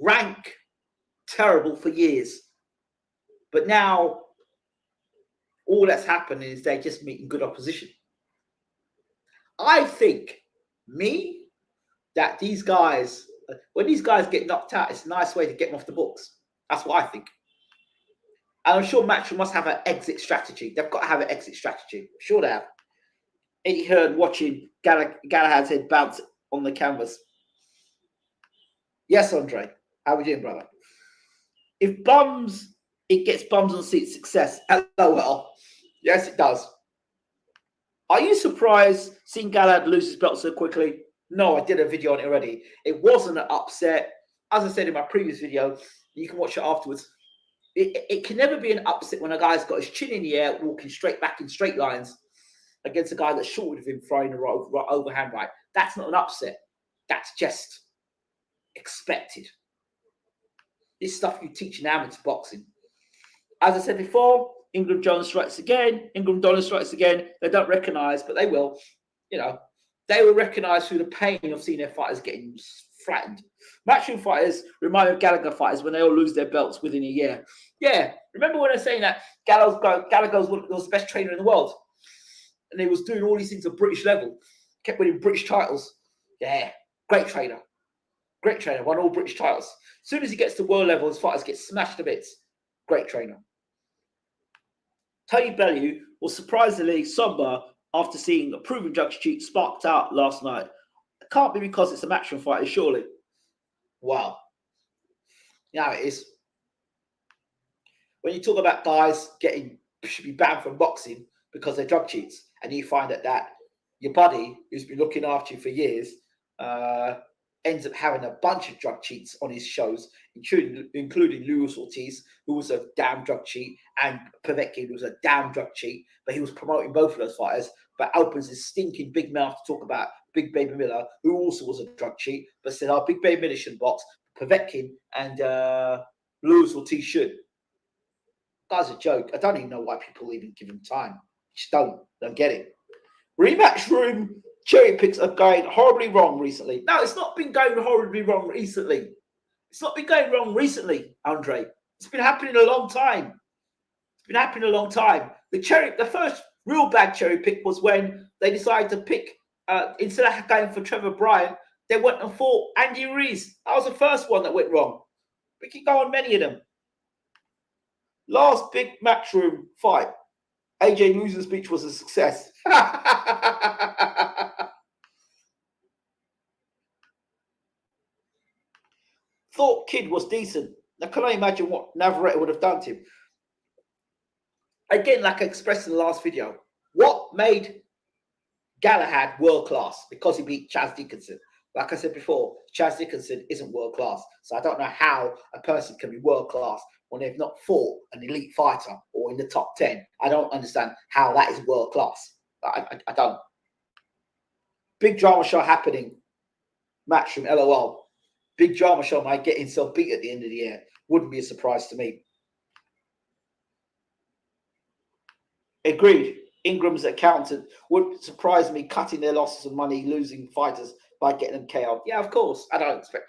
rank terrible for years. But now all that's happening is they're just meeting good opposition. I think, that these guys, when these guys get knocked out, it's a nice way to get them off the books. That's what I think. And I'm sure Matchroom must have an exit strategy. They've got to have an exit strategy. I'm sure they have. Eddie Hearn watching Galahad's head bounce on the canvas. Yes, Andre. How we doing, brother? If it gets bums on seats success. LOL. Yes, it does. Are you surprised seeing Galahad lose his belt so quickly? No, I did a video on it already. It wasn't an upset. As I said in my previous video, you can watch it afterwards. It can never be an upset when a guy's got his chin in the air, walking straight back in straight lines against a guy that's shorter of him throwing a right overhand right. That's not an upset. That's just expected. This stuff you teach in amateur boxing. As I said before, Ingram Jones strikes again. Ingram Jones strikes again. They don't recognise, but they will. You know, they will recognise through the pain of seeing their fighters getting flattened. Matchroom fighters remind me of Gallagher fighters when they all lose their belts within a year. Yeah, remember when I was saying that Gallagher was the best trainer in the world, and he was doing all these things at British level, kept winning British titles. Yeah, great trainer, won all British titles. As soon as he gets to world level, his fighters get smashed to bits. Great trainer. Tony Bellew was surprisingly somber after seeing a proven judge cheat sparked out last night. It can't be because it's a matchroom fighter, surely. Wow. Yeah, it is. When you talk about guys should be banned from boxing because they're drug cheats, and you find that your buddy who's been looking after you for years ends up having a bunch of drug cheats on his shows, including Luis Ortiz, who was a damn drug cheat, and Povetkin, who was a damn drug cheat, but he was promoting both of those fighters, but opens his stinking big mouth to talk about Big Baby Miller, who also was a drug cheat, but said, Big Baby Miller shouldn't box, Povetkin and Luis Ortiz should. Guy's a joke. I don't even know why people even give him time. Just don't get it. Rematch room cherry picks are going horribly wrong recently. No, it's not been going horribly wrong recently. It's not been going wrong recently, Andre. It's been happening a long time. It's been happening a long time. The first real bad cherry pick was when they decided to pick, instead of going for Trevor Bryan, they went and fought Andy Ruiz. That was the first one that went wrong. We can go on many of them. Last big matchroom fight. AJ losing speech was a success. Thought Kid was decent. Now, can I imagine what Navarrete would have done to him? Again, like I expressed in the last video, what made Galahad world class? Because he beat Chaz Dickinson. Like I said before, Chaz Dickinson isn't world class. So I don't know how a person can be world class when they've not fought an elite fighter or in the top 10. I don't understand how that is world class. I don't. Big drama show happening. Matchroom, LOL. Big drama show might get himself beat at the end of the year. Wouldn't be a surprise to me. Agreed. Ingram's accountant would surprise me cutting their losses of money, losing fighters by getting them KO'd. Yeah, of course. I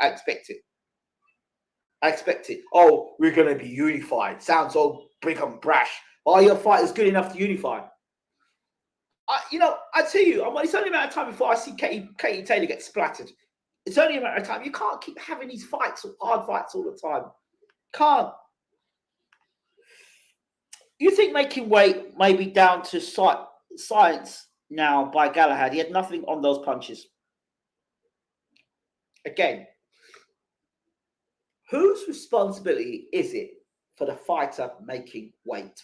expect it. I expect it. Oh, we're going to be unified. Sounds all big and brash. Are your fighters good enough to unify? I tell you, it's only a matter of time before I see Katie Taylor get splattered. It's only a matter of time. You can't keep having these fights, hard fights all the time. Can't. You think making weight may be down to science now by Galahad? He had nothing on those punches. Again, whose responsibility is it for the fighter making weight?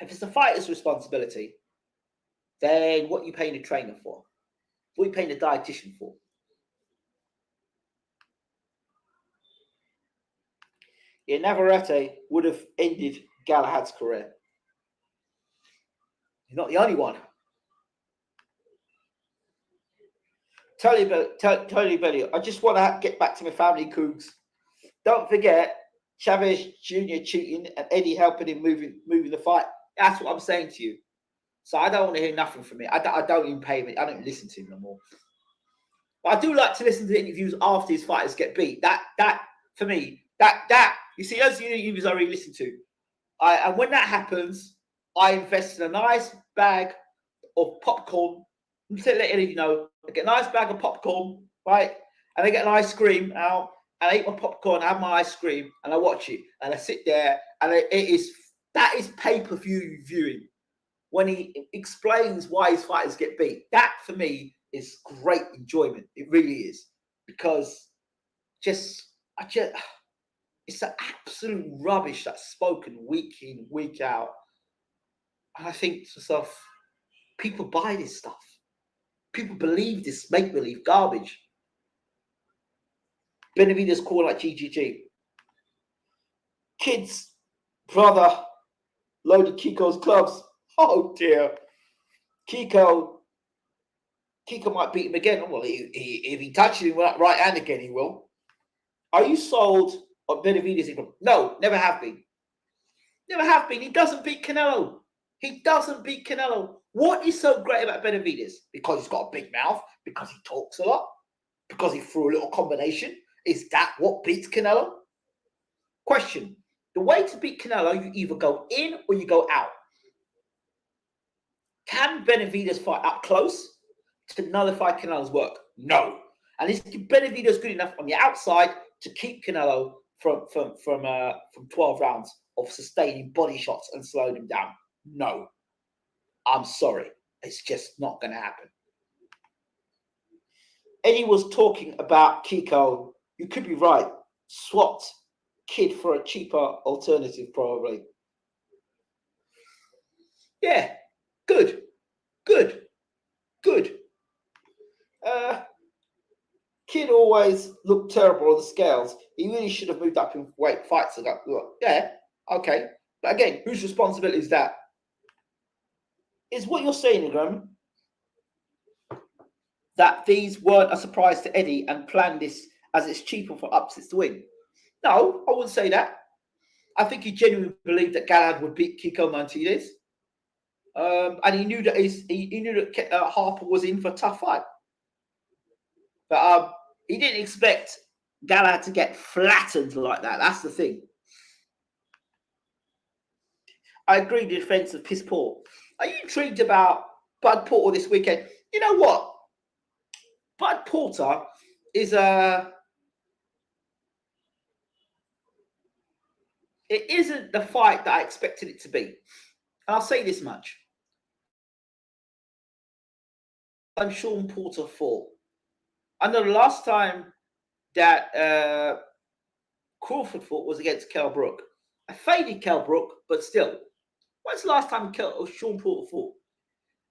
If it's the fighter's responsibility, then what are you paying the trainer for? What are you paying the dietitian for? Yeah, Navarrete would have ended Galahad's career. He's not the only one. Totally Belly. I just want to get back to my family, Cougs. Don't forget Chavez Jr. cheating and Eddie helping him moving the fight. That's what I'm saying to you. So I don't want to hear nothing from him. I don't even pay him. I don't listen to him no more. But I do like to listen to interviews after his fighters get beat. That for me, that you see, those interviews I really listen to. And when that happens, I invest in a nice bag of popcorn. To let you know, I get a nice bag of popcorn, right? And I get an ice cream out, and I eat my popcorn, I have my ice cream, and I watch it, and I sit there, and that is pay-per-view viewing. When he explains why his fighters get beat, that for me is great enjoyment. It really is, because it's the absolute rubbish that's spoken week in, week out. And I think to myself, people buy this stuff. People believe this make-believe garbage. Benavidez call like GGG. Kids, brother, loaded Kiko's gloves. Oh dear. Kiko might beat him again. Well, if he touches him with that right hand again, he will. Are you sold on Benavidez? No, never have been. Never have been. He doesn't beat Canelo. He doesn't beat Canelo. What is so great about Benavidez? Because he's got a big mouth? Because he talks a lot? Because he threw a little combination? Is that what beats Canelo? Question. The way to beat Canelo, you either go in or you go out. Can Benavidez fight up close to nullify Canelo's work? No. And is Benavidez good enough on the outside to keep Canelo from 12 rounds of sustaining body shots and slowing him down? No. I'm sorry. It's just not going to happen. Eddie was talking about Kiko. You could be right. Swapped kid for a cheaper alternative, probably. Yeah. Good. Kid always looked terrible on the scales. He really should have moved up in weight fights. Yeah, okay. But again, whose responsibility is that? Is what you're saying, Ingram, that these weren't a surprise to Eddie and planned this as it's cheaper for upsets to win? No, I wouldn't say that. I think he genuinely believed that Galahad would beat Kiko Martinez. And he knew that Harper was in for a tough fight. But he didn't expect Galahad to get flattened like that. That's the thing. I agree the defense of piss poor. Are you intrigued about Bud Porter this weekend? You know what? Bud Porter is it isn't the fight that I expected it to be. And I'll say this much. Sean Porter fought. I know the last time that Crawford fought was against Kell Brook. I faded Kell Brook, but still. When's the last time Sean Porter fought?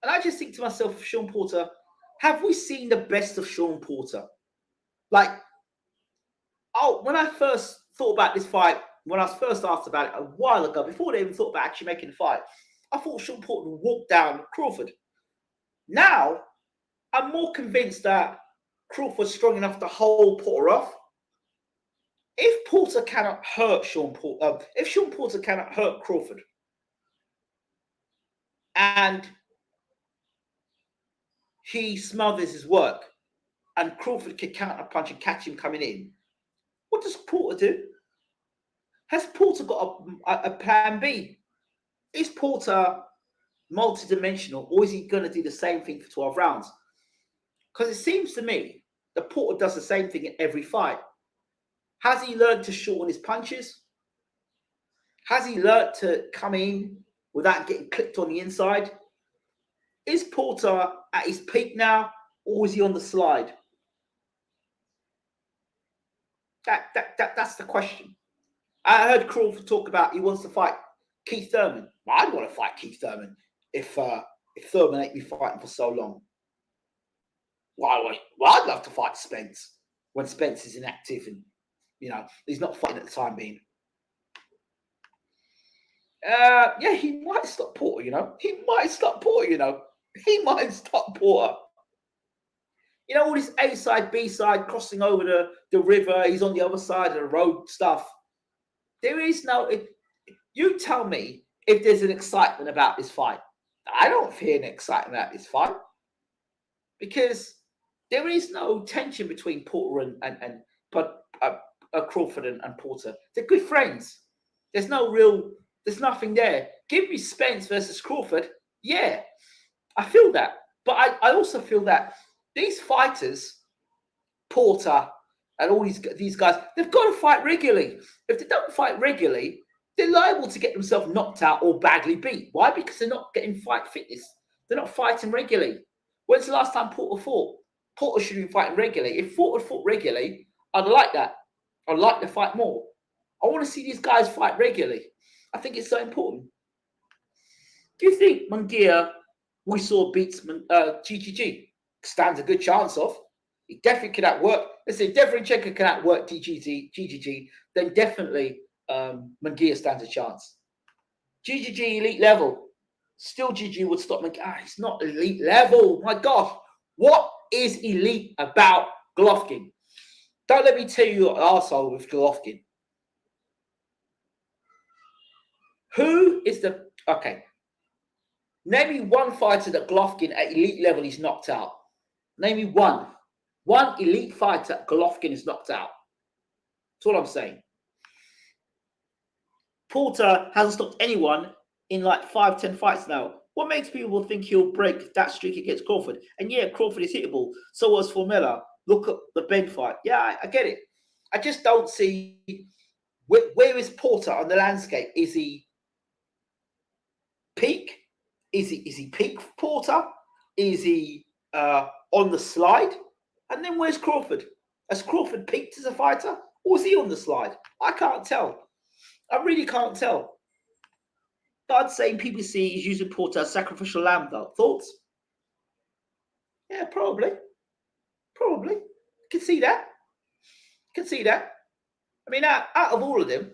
And I just think to myself, Sean Porter, have we seen the best of Sean Porter? Like, when I first thought about this fight, when I was first asked about it a while ago, before they even thought about actually making the fight, I thought Sean Porter would walk down Crawford. Now, I'm more convinced that Crawford's strong enough to hold Porter off. If Porter cannot hurt Sean Porter, if Sean Porter cannot hurt Crawford, and he smothers his work, and Crawford can counter punch and catch him coming in, what does Porter do? Has Porter got a plan B? Is Porter multi-dimensional, or is he going to do the same thing for 12 rounds? Because it seems to me that Porter does the same thing in every fight. Has he learned to shorten his punches? Has he learnt to come in without getting clipped on the inside? Is Porter at his peak now, or is he on the slide? That's the question. I heard Crawford talk about he wants to fight Keith Thurman. Well, I'd want to fight Keith Thurman if Thurman ain't been fighting for so long. Well, I'd love to fight Spence when Spence is inactive and he's not fighting at the time being. Yeah, he might stop Porter. He might stop Porter. He might stop Porter. All this A side, B side, crossing over the river. He's on the other side of the road stuff. There is no. You tell me if there's an excitement about this fight. I don't feel an excitement about this fight because there is no tension between Porter and Crawford and Porter. They're good friends. There's nothing there. Give me Spence versus Crawford. Yeah, I feel that. But I also feel that these fighters, Porter and all these guys, they've got to fight regularly. If they don't fight regularly, they're liable to get themselves knocked out or badly beat. Why? Because they're not getting fight fitness. They're not fighting regularly. When's the last time Porter fought? Porter should be fighting regularly. If Porter fought regularly, I'd like that. I'd like to fight more. I want to see these guys fight regularly. I think it's so important. Do you think Mungia, we saw beats GGG? Stands a good chance of. He definitely can outwork. Let's say Devrinchenko can outwork GGG, then definitely Mungia stands a chance. GGG elite level. Still GG would stop Mungia. It's not elite level. My gosh. What is elite about Golovkin? Don't let me tell you your arsehole with Golovkin. Who is the... Okay. Name me one fighter that Golovkin at elite level is knocked out. Name me one. One elite fighter Golovkin is knocked out. That's all I'm saying. Porter hasn't stopped anyone in like 5-10 fights now. What makes people think he'll break that streak against Crawford? And yeah, Crawford is hittable. So was Formella. Look at the Ben fight. Yeah, I get it. I just don't see... Where is Porter on the landscape? Is he peak? Is he peak Porter? Is he on the slide? And then where's Crawford? Has Crawford peaked as a fighter? Or is he on the slide? I can't tell. I really can't tell. But I'd say PBC is using Porter as sacrificial lamb, though. Thoughts? Yeah, probably. Probably. Can see that. Can see that. I mean, out of all of them,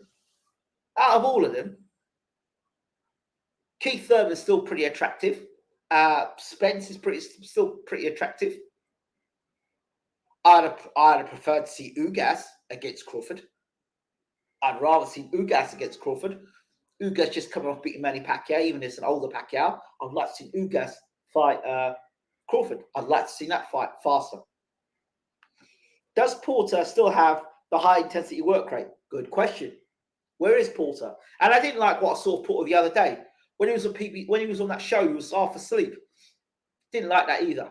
Keith Thurman's still pretty attractive. Spence is still pretty attractive. I'd have preferred to see Ugas against Crawford. I'd rather see Ugas against Crawford. Ugas just coming off beating Manny Pacquiao, even if it's an older Pacquiao. I'd like to see Ugas fight Crawford. I'd like to see that fight faster. Does Porter still have the high intensity work rate? Good question. Where is Porter? And I didn't like what I saw of Porter the other day. When he was on that show, he was half asleep. Didn't like that either.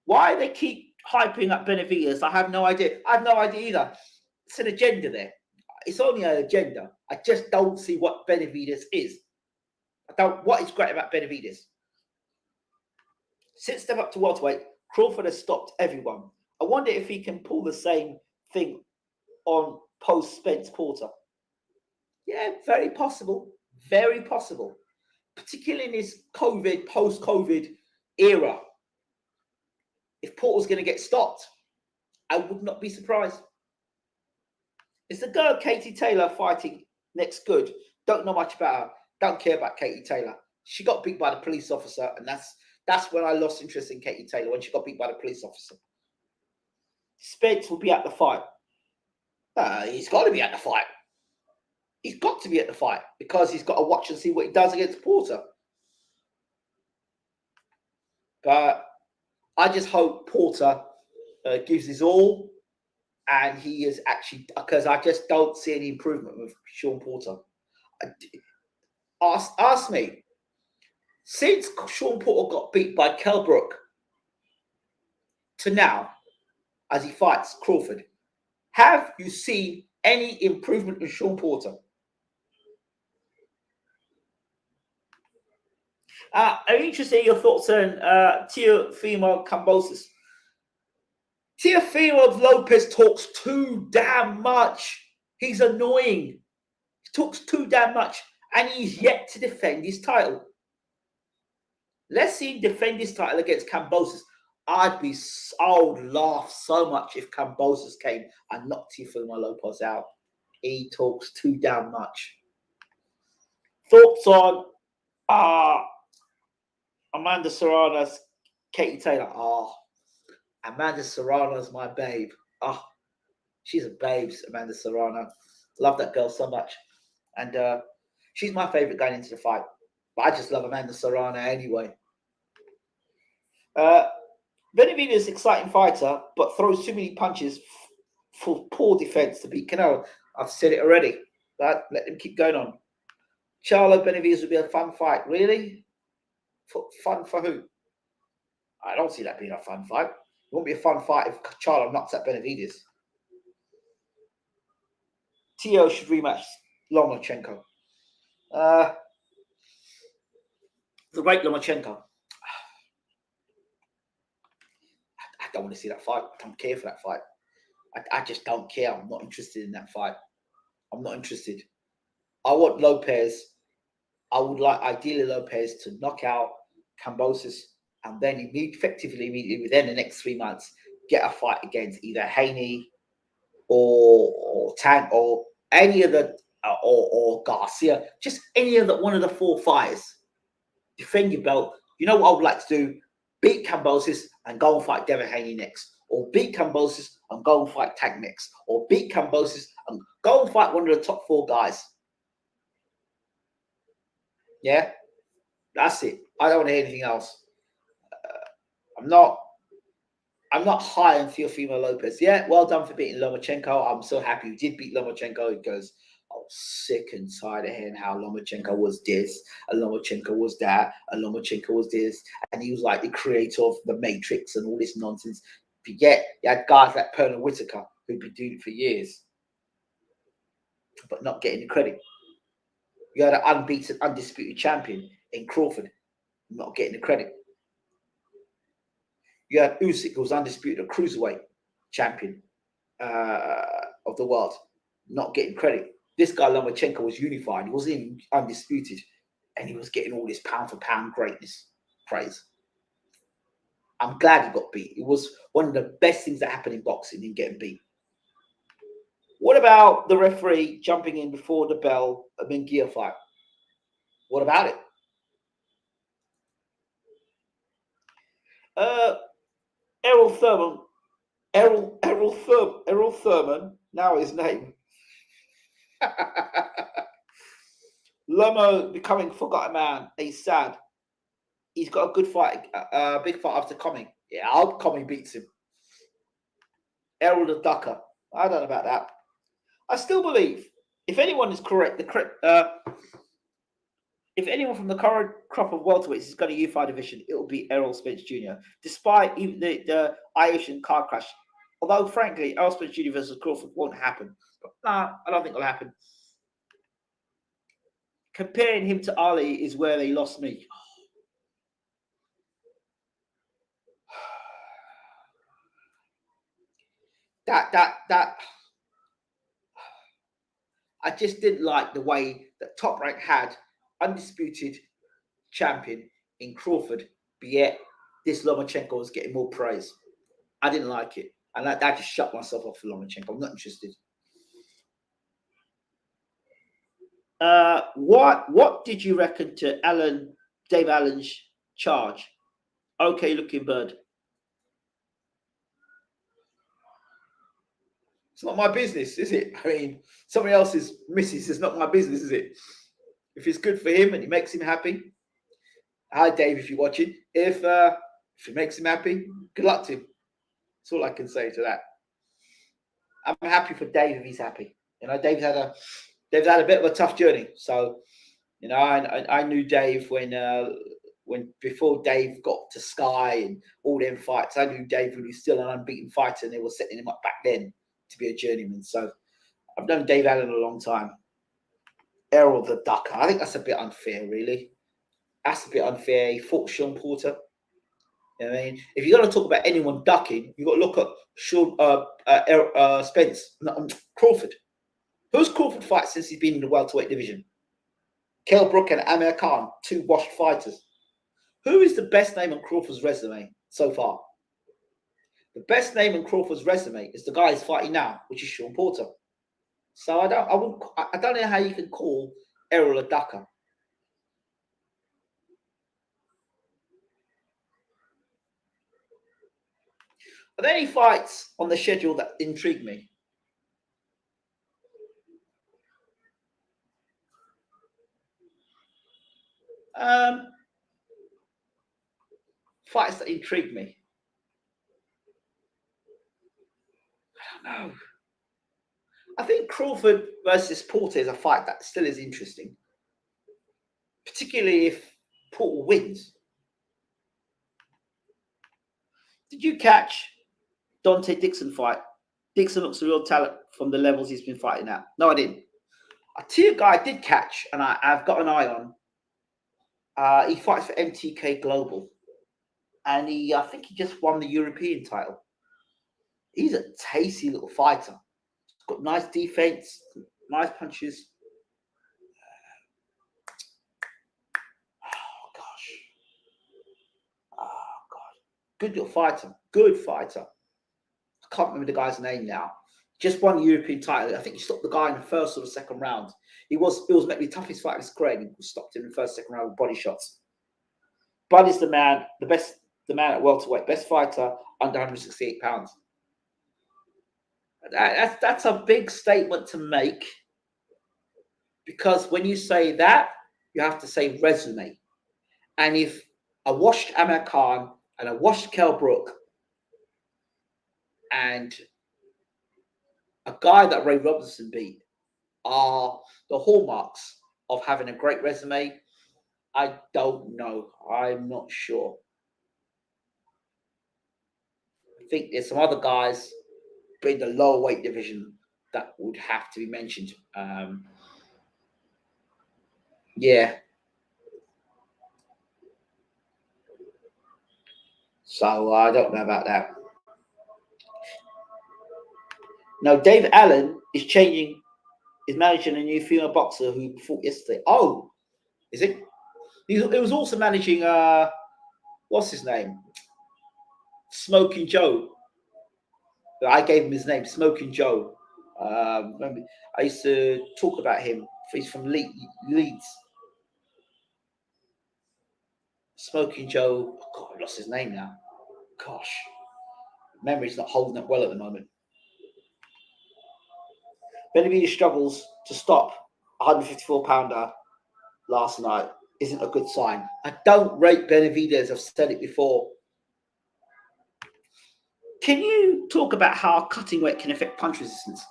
Why they keep hyping up Benavidez, I have no idea. I have no idea either. It's an agenda there. It's only an agenda. I just don't see what Benavidez is. What is great about Benavidez? Since step up to welterweight, Crawford has stopped everyone. I wonder if he can pull the same thing on post-Spence Porter. Yeah, very possible. Very possible. Particularly in this post-COVID era. If Porter's going to get stopped, I would not be surprised. Is the girl Katie Taylor fighting next good? Don't know much about her. Don't care about Katie Taylor. She got beat by the police officer, and that's when I lost interest in Katie Taylor, when she got beat by the police officer. Spence will be at the fight. He's got to be at the fight. He's got to be at the fight because he's got to watch and see what he does against Porter. But I just hope Porter gives his all, and he is actually, because I just don't see any improvement with Sean Porter. Ask me, since Sean Porter got beat by Kell Brook to now, as he fights Crawford, have you seen any improvement in Sean Porter? I'm interested in your thoughts on Teofimo Cambosis. Teofimo Lopez talks too damn much. He's annoying. He talks too damn much, and he's yet to defend his title. Let's see him defend his title against Cambosis. I would laugh so much if Cambosis came and knocked Teofimo Lopez out. He talks too damn much. Thoughts on Amanda Serrano's Katie Taylor? Amanda Serrano's my babe. She's a babe, Amanda Serrano. Love that girl so much. And she's my favorite going into the fight. But I just love Amanda Serrano anyway. Benavidez is an exciting fighter, but throws too many punches for poor defense to beat Canelo. I've said it already. But let them keep going on. Charlo Benavidez would be a fun fight. Really? Fun for who? I don't see that being a fun fight. It won't be a fun fight if Charlo knocks out Benavidez. Teo should rematch Lomachenko. The great Lomachenko. I don't want to see that fight. I don't care for that fight. I just don't care. I'm not interested in that fight. I'm not interested. I want Lopez. I would like ideally Lopez to knock out Cambosis and then immediately within the next 3 months get a fight against either Haney or Tank or any of the or Garcia, just any of the one of the 4 fighters. Defend your belt. You know what I would like to do? Beat Cambosis and go and fight Devin Haney next, or beat Cambosis and go and fight Tank next, or beat Cambosis and go and fight one of the top 4 guys. Yeah, that's it. I don't want to hear anything else. I'm not high on Teofimo Lopez. Yeah, well done for beating Lomachenko. I'm so happy you did beat Lomachenko because I was sick and tired of hearing how Lomachenko was this, and Lomachenko was that, and Lomachenko was this, and he was like the creator of the Matrix and all this nonsense. But yet, you had guys like Pernell Whitaker who'd been doing it for years, but not getting the credit. You had an unbeaten, undisputed champion in Crawford, not getting the credit. You had Usyk, who was undisputed cruiserweight champion of the world, not getting credit. This guy Lomachenko was unified. He wasn't even undisputed, and he was getting all this pound for pound greatness praise. I'm glad he got beat. It was one of the best things that happened in boxing, in getting beat. What about the referee jumping in before the bell of Munguia fight? What about it? Errol Thurman, now his name. Lomo becoming forgotten man. He's sad. He's got a good fight, a big fight after Coming. Yeah, I hope Coming beats him. Errol the Ducker. I don't know about that. I still believe, if anyone is correct, if anyone from the current crop of welterweights is going to unify division, it will be Errol Spence Jr. Despite even the Ayeshin car crash. Although, frankly, Errol Spence Jr. versus Crawford won't happen. But nah, I don't think it'll happen. Comparing him to Ali is where they lost me. That I just didn't like the way that Top Rank had undisputed champion in Crawford, but yet this Lomachenko was getting more praise. I didn't like it. And I just shut myself off for Lomachenko. I'm not interested. What did you reckon to Dave Allen's charge? Okay looking bird. It's not my business, is it? I mean, somebody else's missus is not my business, is it? If it's good for him and it makes him happy. Hi, Dave, if you're watching. If it makes him happy, good luck to him. That's all I can say to that. I'm happy for Dave if he's happy. You know, Dave's had a bit of a tough journey. So, you know, I knew Dave when before Dave got to Sky and all them fights. I knew Dave when he was still an unbeaten fighter, and they were setting him up back then to be a journeyman. So I've known Dave Allen a long time. Errol the Ducker. I think that's a bit unfair, really. That's a bit unfair. He fought Sean Porter. You know what I mean, if you're going to talk about anyone ducking, you've got to look at Sean Crawford. Who's Crawford fight since he's been in the welterweight division? Kell Brook and Amir Khan, 2 washed fighters. Who is the best name on Crawford's resume so far? The best name on Crawford's resume is the guy he's fighting now, which is Sean Porter. So I don't know how you can call Errol a ducker. Are there any fights on the schedule that intrigue me? Fights that intrigue me. I don't know. I think Crawford versus Porter is a fight that still is interesting, particularly if Porter wins. Did you catch Dante Dixon fight? Dixon looks a real talent from the levels he's been fighting at. No, I didn't. I tell you a guy I did catch, and I've got an eye on. He fights for MTK Global, and I think he just won the European title. He's a tasty little fighter. He's got nice defense, nice punches. Oh gosh. Oh god. Good little fighter. Good fighter. I can't remember the guy's name now. Just won the European title. I think he stopped the guy in the first or the second round. It was maybe the toughest fight of his career. He stopped him in the first, second round with body shots. Bud is the man at welterweight, best fighter under 168 pounds. That's a big statement to make, because when you say that, you have to say resume. And if I watched Amir Khan and I watched Kell Brook and a guy that Ray Robinson beat are the hallmarks of having a great resume, I don't know. I'm not sure. I think there's some other guys in the lower weight division that would have to be mentioned. Yeah. So I don't know about that. Now, Dave Allen is managing a new female boxer who fought yesterday. Oh, is it? He was also managing, what's his name? Smoking Joe. I gave him his name, Smoking Joe. I used to talk about him. He's from Leeds. Smoking Joe. Oh God, I lost his name now. Gosh. Memory's not holding up well at the moment. Benavidez struggles to stop a 154-pounder last night. Isn't a good sign. I don't rate Benavidez. I've said it before. Can you talk about how cutting weight can affect punch resistance?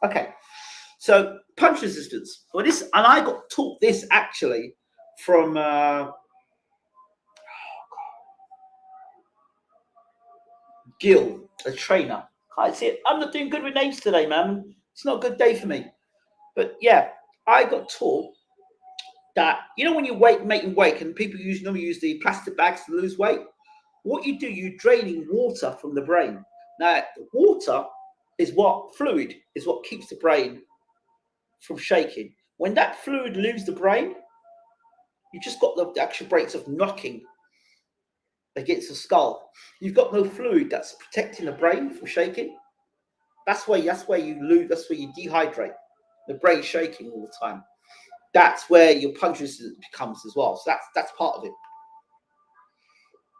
Okay, so punch resistance. Well, I got taught this actually from Gil, a trainer. I see it. I'm not doing good with names today, man. It's not a good day for me. But yeah, I got taught that, when you're making weight, and people normally use the plastic bags to lose weight, what you do, you're draining water from the brain. Now, water fluid is what keeps the brain from shaking. When that fluid leaves the brain, you just got the actual breaks of knocking against the skull. You've got no fluid that's protecting the brain from shaking. That's where you lose. That's where you dehydrate. The brain's shaking all the time. That's where your punch resistance becomes as well. So that's part of it.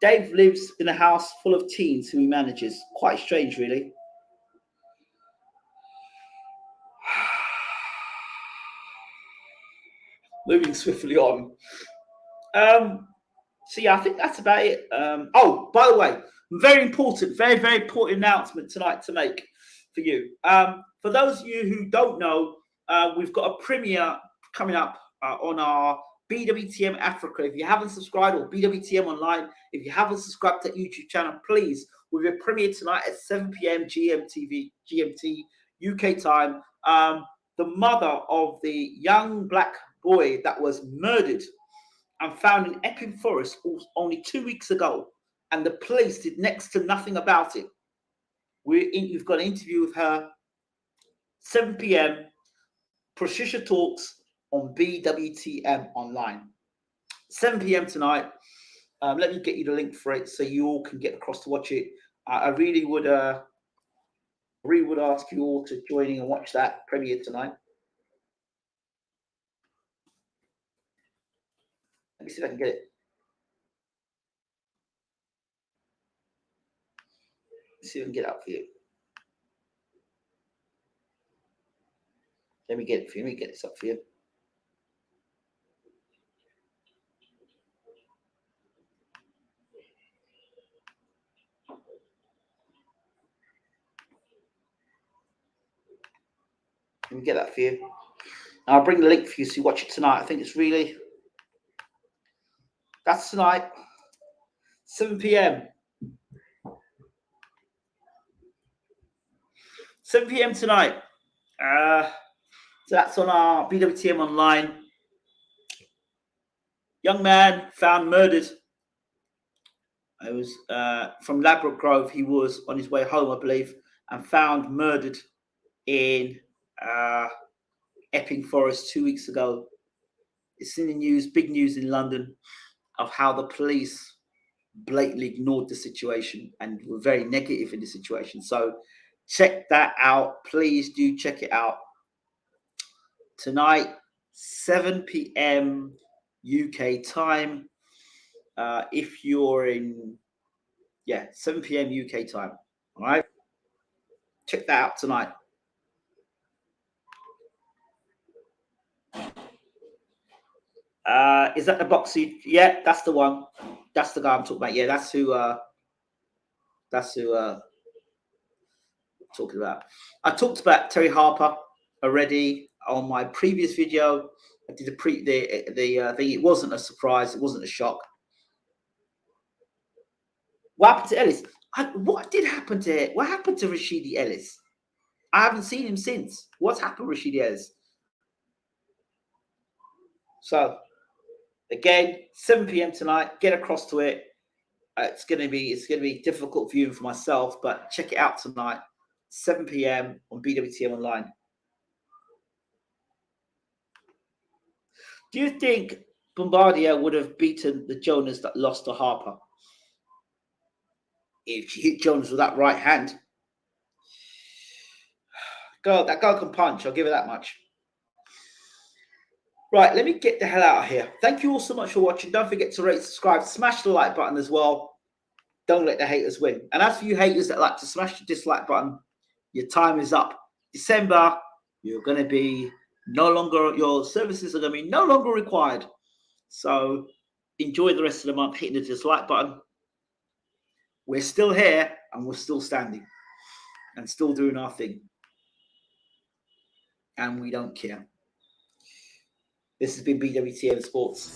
Dave lives in a house full of teens who he manages. Quite strange, really. Moving swiftly on. So yeah, I think that's about it. Oh, by the way, very important announcement tonight to make for you. For those of you who don't know, we've got a premiere coming up on our BWTM Africa. If you haven't subscribed, or BWTM Online, if you haven't subscribed to that YouTube channel, please. We'll be premiere tonight at 7 p.m. GMT UK time. The mother of the young black boy that was murdered and found in Epping Forest only 2 weeks ago, and the police did next to nothing about it. We've got an interview with her, 7 p.m. Patricia Talks on BWTM online. 7 p.m. tonight. Let me get you the link for it so you all can get across to watch it. I really would ask you all to join in and watch that premiere tonight. Let me see if I can get it. Let's see if I can get it up for you. Let me get it for you. Let me get this up for you. Let me get that for you. I'll bring the link for you so you watch it tonight. I think it's really... That's tonight. 7 p.m. 7 p.m. tonight. So that's on our BWTM online. Young man found murdered. It was from Ladbroke Grove. He was on his way home, I believe, and found murdered in Epping Forest 2 weeks ago. It's in the news, big news in London, of how the police blatantly ignored the situation and were very negative in the situation. So check that out. Please do check it out. Tonight, 7 p.m. UK time. If you're in, 7 p.m. UK time. All right. Check that out tonight. Is that the boxy? Yeah, that's the one. That's the guy I'm talking about. Yeah, that's who I'm talking about. I talked about Terry Harper already on my previous video. I did the thing. It wasn't a surprise. It wasn't a shock. What happened to Ellis? What did happen to it? What happened to Rashidi Ellis? I haven't seen him since. What's happened to Rashidi Ellis? So again, 7 p.m. tonight. Get across to it. It's gonna be difficult viewing for myself, but check it out tonight, 7 p.m. on BWTM online. Do you think Bombardier would have beaten the Jonas that lost to Harper if she hit Jonas with that right hand? That girl can punch. I'll give her that much. Right, let me get the hell out of here. Thank you all so much for watching. Don't forget to rate, subscribe, smash the like button as well. Don't let the haters win. And as for you haters that like to smash the dislike button, your time is up. December, you're going to be your services are going to be no longer required. So enjoy the rest of the month hitting the dislike button. We're still here and we're still standing and still doing our thing. And we don't care. This has been BWTM Sports.